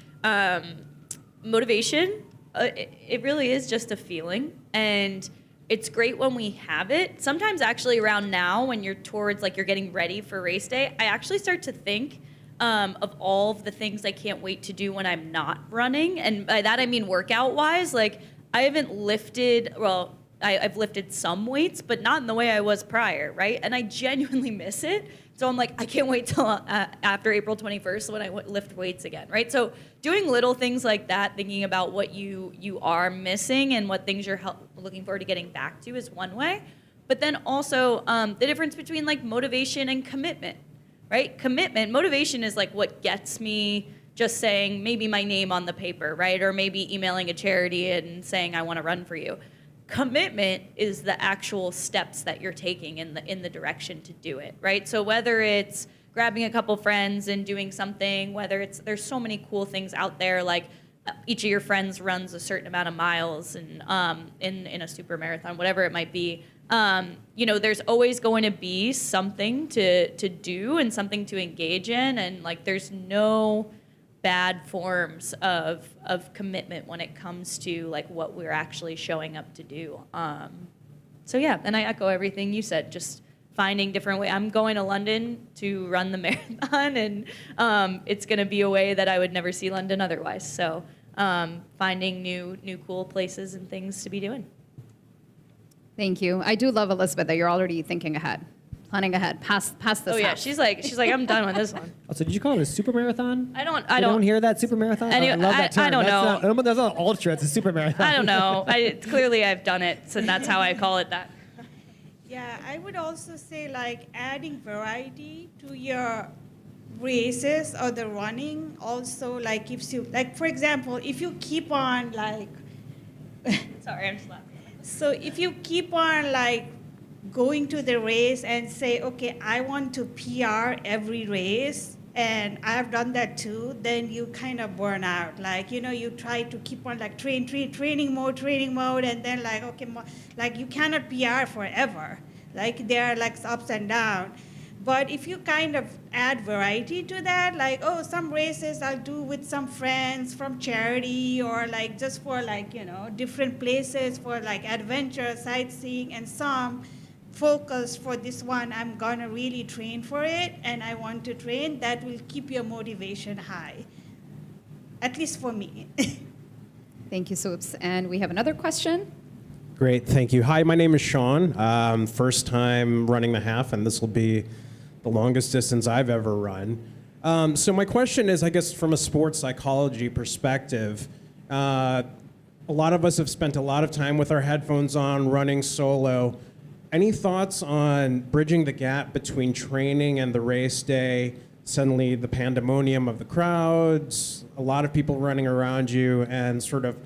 motivation, it really is just a feeling. And it's great when we have it. Sometimes actually around now, when you're towards, like, you're getting ready for race day, I actually start to think of all of the things I can't wait to do when I'm not running. And by that, I mean workout-wise. Like, I haven't lifted, I've lifted some weights, but not in the way I was prior, right? And I genuinely miss it. So I'm like, I can't wait till after April 21st when I lift weights again, right? So doing little things like that, thinking about what you are missing and what things you're looking forward to getting back to is one way. But then also the difference between like motivation and commitment, right? Motivation is like what gets me just saying maybe my name on the paper, right? Or maybe emailing a charity and saying I want to run for you. Commitment is the actual steps that you're taking in the direction to do it, right? So whether it's grabbing a couple friends and doing something, whether it's, there's so many cool things out there, like each of your friends runs a certain amount of miles and in a super marathon, whatever it might be. There's always going to be something to do and something to engage in, and like there's no bad forms of commitment when it comes to like what we're actually showing up to do. So yeah, and I echo everything you said, just finding different ways. I'm going to London to run the marathon, and it's going to be a way that I would never see London otherwise. So finding new cool places and things to be doing. Thank you. I do love, Elizabeth, that you're already thinking ahead, planning ahead, past this. Oh yeah, half. she's like I'm done with this one. Oh, so did you call it a super marathon? I don't hear that, super marathon? Anyway, I love that term. I don't know. That's not ultra, it's a super marathon. I don't know. Clearly I've done it, so that's how I call it that. Yeah, I would also say like adding variety to your races or the running also like gives you, like for example, if you keep on like, Sorry, I'm just laughing. so if you keep on like going to the race and say, okay, I want to PR every race, and I've done that too, then you kind of burn out. Like, you try to keep on like training mode, and then like, okay, like you cannot PR forever. Like there are like ups and downs. But if you kind of add variety to that, like, oh, some races I'll do with some friends from charity, or like just for like, different places for like adventure, sightseeing, and some focus for this one, I'm gonna really train for it, and I want to train, that will keep your motivation high, at least for me. Thank you, Soups. And we have another question. Great, thank you. Hi, my name is Sean. First time running the half, and this will be the longest distance I've ever run. So my question is, I guess from a sports psychology perspective, a lot of us have spent a lot of time with our headphones on, running solo. Any thoughts on bridging the gap between training and the race day? Suddenly the pandemonium of the crowds, a lot of people running around you, and sort of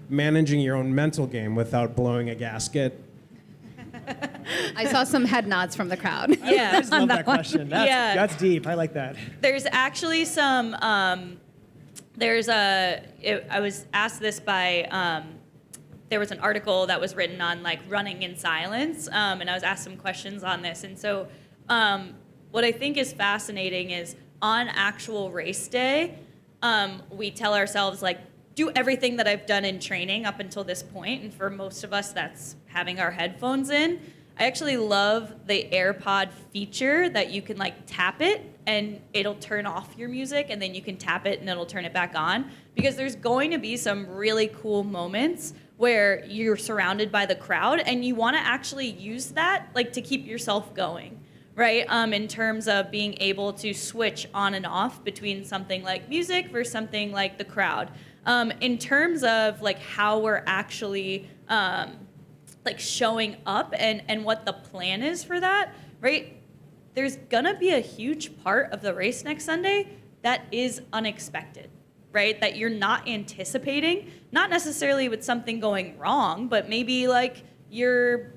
managing your own mental game without blowing a gasket? I saw some head nods from the crowd. Yeah. I just love that question. That's deep. I like that. There's actually some, I was asked this by, there was an article that was written on like running in silence, and I was asked some questions on this. And so what I think is fascinating is on actual race day, we tell ourselves like, do everything that I've done in training up until this point. And for most of us, that's having our headphones in. I actually love the AirPod feature that you can like tap it and it'll turn off your music, and then you can tap it and it'll turn it back on, because there's going to be some really cool moments where you're surrounded by the crowd and you want to actually use that like to keep yourself going, right? In terms of being able to switch on and off between something like music versus something like the crowd. In terms of like how we're actually like showing up and what the plan is for that, right? There's gonna be a huge part of the race next Sunday that is unexpected, right? That you're not anticipating, not necessarily with something going wrong, but maybe like your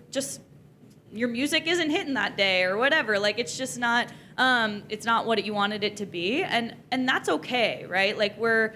music isn't hitting that day or whatever. Like it's just not what you wanted it to be, and that's okay, right? Like we're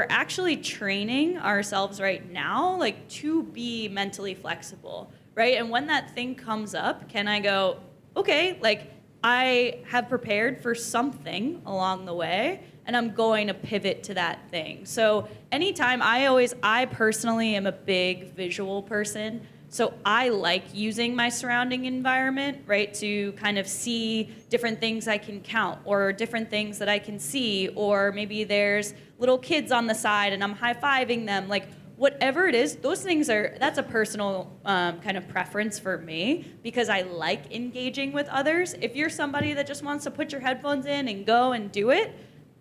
actually training ourselves right now, like to be mentally flexible, right? And when that thing comes up, can I go, okay, like I have prepared for something along the way, and I'm going to pivot to that thing. So anytime I personally am a big visual person. So I like using my surrounding environment, right, to kind of see different things I can count or different things that I can see, or maybe there's little kids on the side and I'm high-fiving them. Like whatever it is, those things that's a personal kind of preference for me because I like engaging with others. If you're somebody that just wants to put your headphones in and go and do it,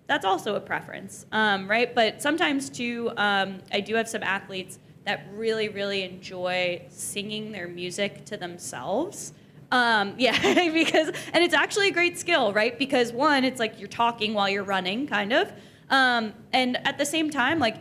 that's also a preference, right? But sometimes too, I do have some athletes that really, really enjoy singing their music to themselves. And it's actually a great skill, right? Because one, it's like you're talking while you're running, kind of. And at the same time, like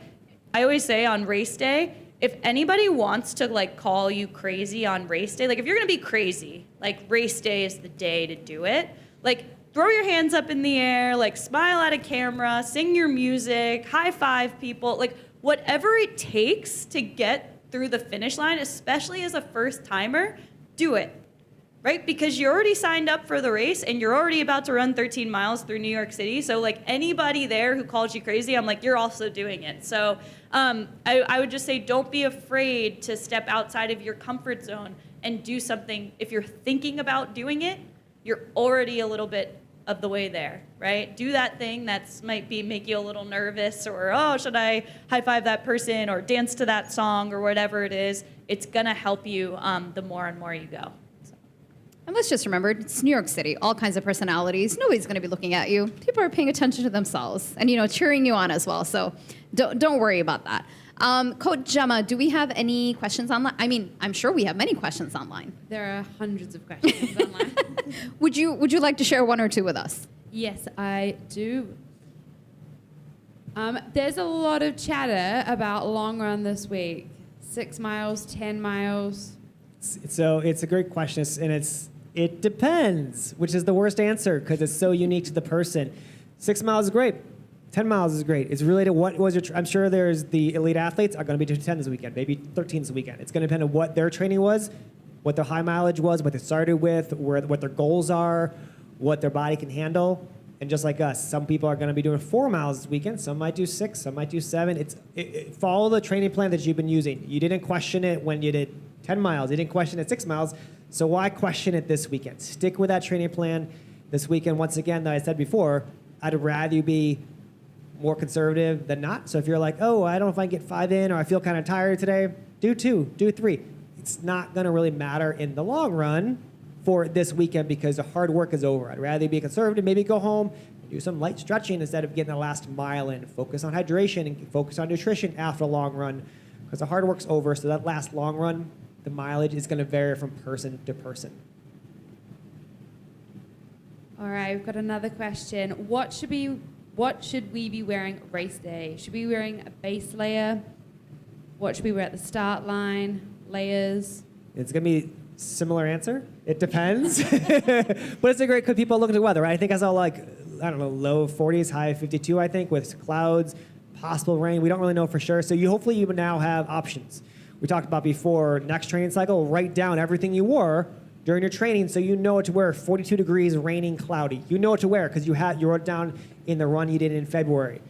I always say on race day, if anybody wants to like call you crazy on race day, like if you're gonna be crazy, like race day is the day to do it. Like throw your hands up in the air, like smile at a camera, sing your music, high five people, like whatever it takes to get through the finish line, especially as a first timer, do it, right? Because you already signed up for the race and you're already about to run 13 miles through New York City. So like anybody there who calls you crazy, I'm like, you're also doing it. So I would just say, don't be afraid to step outside of your comfort zone and do something. If you're thinking about doing it, you're already a little bit of the way there, right? Do that thing that's make you a little nervous, or oh, should I high five that person or dance to that song or whatever it is. It's gonna help you the more and more you go. So. And let's just remember, it's New York City, all kinds of personalities. Nobody's going to be looking at you. People are paying attention to themselves and, cheering you on as well. So don't worry about that. Coach Gemma, do we have any questions online? I mean, I'm sure we have many questions online. There are hundreds of questions online. Would you like to share one or two with us? Yes, I do. There's a lot of chatter about long run this week. 6 miles, 10 miles. So it's a great question, and it depends, which is the worst answer because it's so unique to the person. 6 miles is great. 10 miles is great. It's related to what was your, I'm sure there's the elite athletes are going to be doing 10 this weekend, maybe 13 this weekend. It's going to depend on what their training was, what their high mileage was, what they started with, what their goals are, what their body can handle. And just like us, some people are going to be doing 4 miles this weekend. Some might do 6, some might do 7. Follow the training plan that you've been using. You didn't question it when you did 10 miles. You didn't question it 6 miles. So why question it this weekend? Stick with that training plan this weekend. Once again, that I said before, I'd rather you be more conservative than not. So if you're like, oh, I don't know if I can get 5 in, or I feel kind of tired today, do 2, do 3. It's not going to really matter in the long run for this weekend because the hard work is over. I'd rather be conservative, maybe go home, do some light stretching instead of getting the last mile in. Focus on hydration and focus on nutrition after a long run because the hard work's over. So that last long run, the mileage is going to vary from person to person. All right, we've got another question. What should we be wearing race day? Should we be wearing a base layer? What should we wear at the start line? Layers? It's going to be similar answer. It depends. But it's a great, because people look at the weather, right? I think I saw low 40s, high 52, I think, with clouds, possible rain. We don't really know for sure. So hopefully you now have options. We talked about before, next training cycle, write down everything you wore during your training so you know what to wear. 42 degrees, raining, cloudy. You know what to wear because you wrote it down in the run you did in February.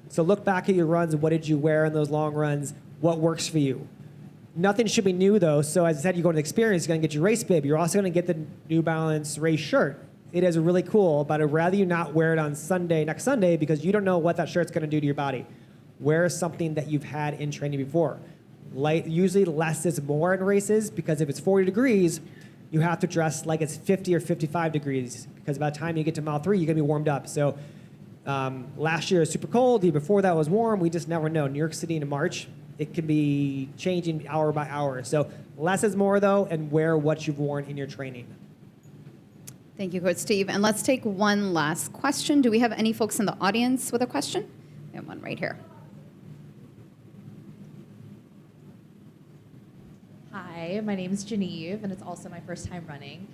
So look back at your runs. What did you wear in those long runs? What works for you? Nothing should be new, though. So as I said, you go to the experience, you're going to get your race bib. You're also going to get the New Balance race shirt. It is really cool, but I'd rather you not wear it on next Sunday, because you don't know what that shirt's going to do to your body. Wear something that you've had in training before. Usually less is more in races, because if it's 40 degrees, you have to dress like it's 50 or 55 degrees because by the time you get to mile 3, you're going to be warmed up. So last year was super cold. The year before that was warm. We just never know. New York City in March, it can be changing hour by hour. So less is more, though, and wear what you've worn in your training. Thank you, Coach Steve. And let's take one last question. Do we have any folks in the audience with a question? We have one right here. Hi, my name is Genevieve, and it's also my first time running.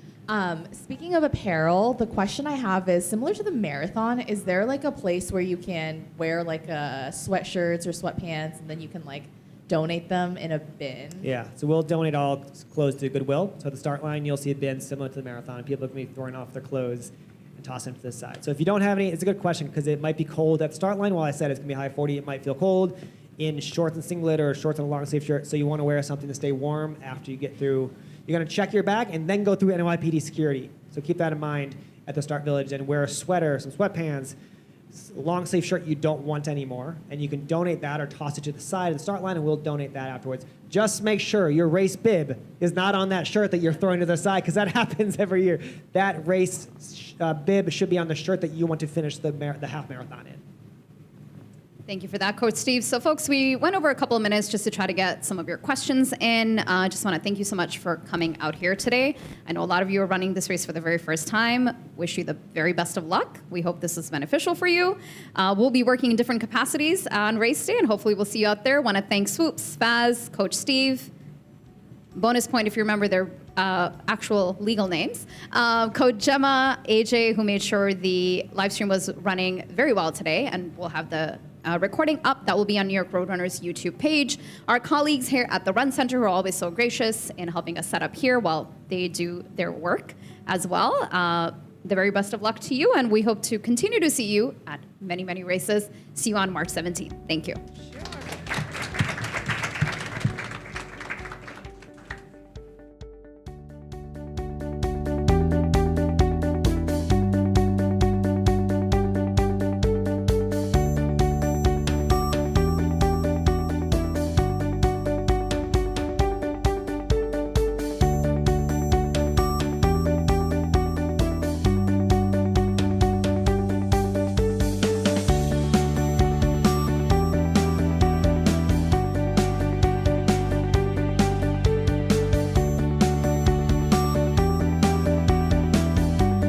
Speaking of apparel, the question I have is similar to the marathon. Is there like a place where you can wear like sweatshirts or sweatpants, and then you can like donate them in a bin? Yeah, so we'll donate all clothes to Goodwill. So at the start line, you'll see a bin similar to the marathon. People can be throwing off their clothes and tossing them to the side. So if you don't have any, it's a good question because it might be cold at the start line. While I said it's going to be high 40, it might feel cold in shorts and singlet or shorts and a long sleeve shirt. So you want to wear something to stay warm after you get through. You're going to check your bag and then go through NYPD security. So keep that in mind at the start village and wear a sweater, some sweatpants, a long sleeve shirt you don't want anymore. And you can donate that or toss it to the side of the start line and we'll donate that afterwards. Just make sure your race bib is not on that shirt that you're throwing to the side because that happens every year. That race bib should be on the shirt that you want to finish the half marathon in. Thank you for that, Coach Steve. So, folks, we went over a couple of minutes just to try to get some of your questions in. I just want to thank you so much for coming out here today. I know a lot of you are running this race for the very first time. Wish you the very best of luck. We hope this is beneficial for you. We'll be working in different capacities on race day, and hopefully we'll see you out there. Want to thank Swoops, Spaz, Coach Steve. Bonus point if you remember their actual legal names. Coach Gemma, AJ, who made sure the live stream was running very well today, and we'll have the recording up that will be on New York Roadrunners YouTube page. Our colleagues here at the Run Center who are always so gracious in helping us set up here while they do their work as well. The very best of luck to you, and we hope to continue to see you at many, many races. See you on March 17th. Thank you.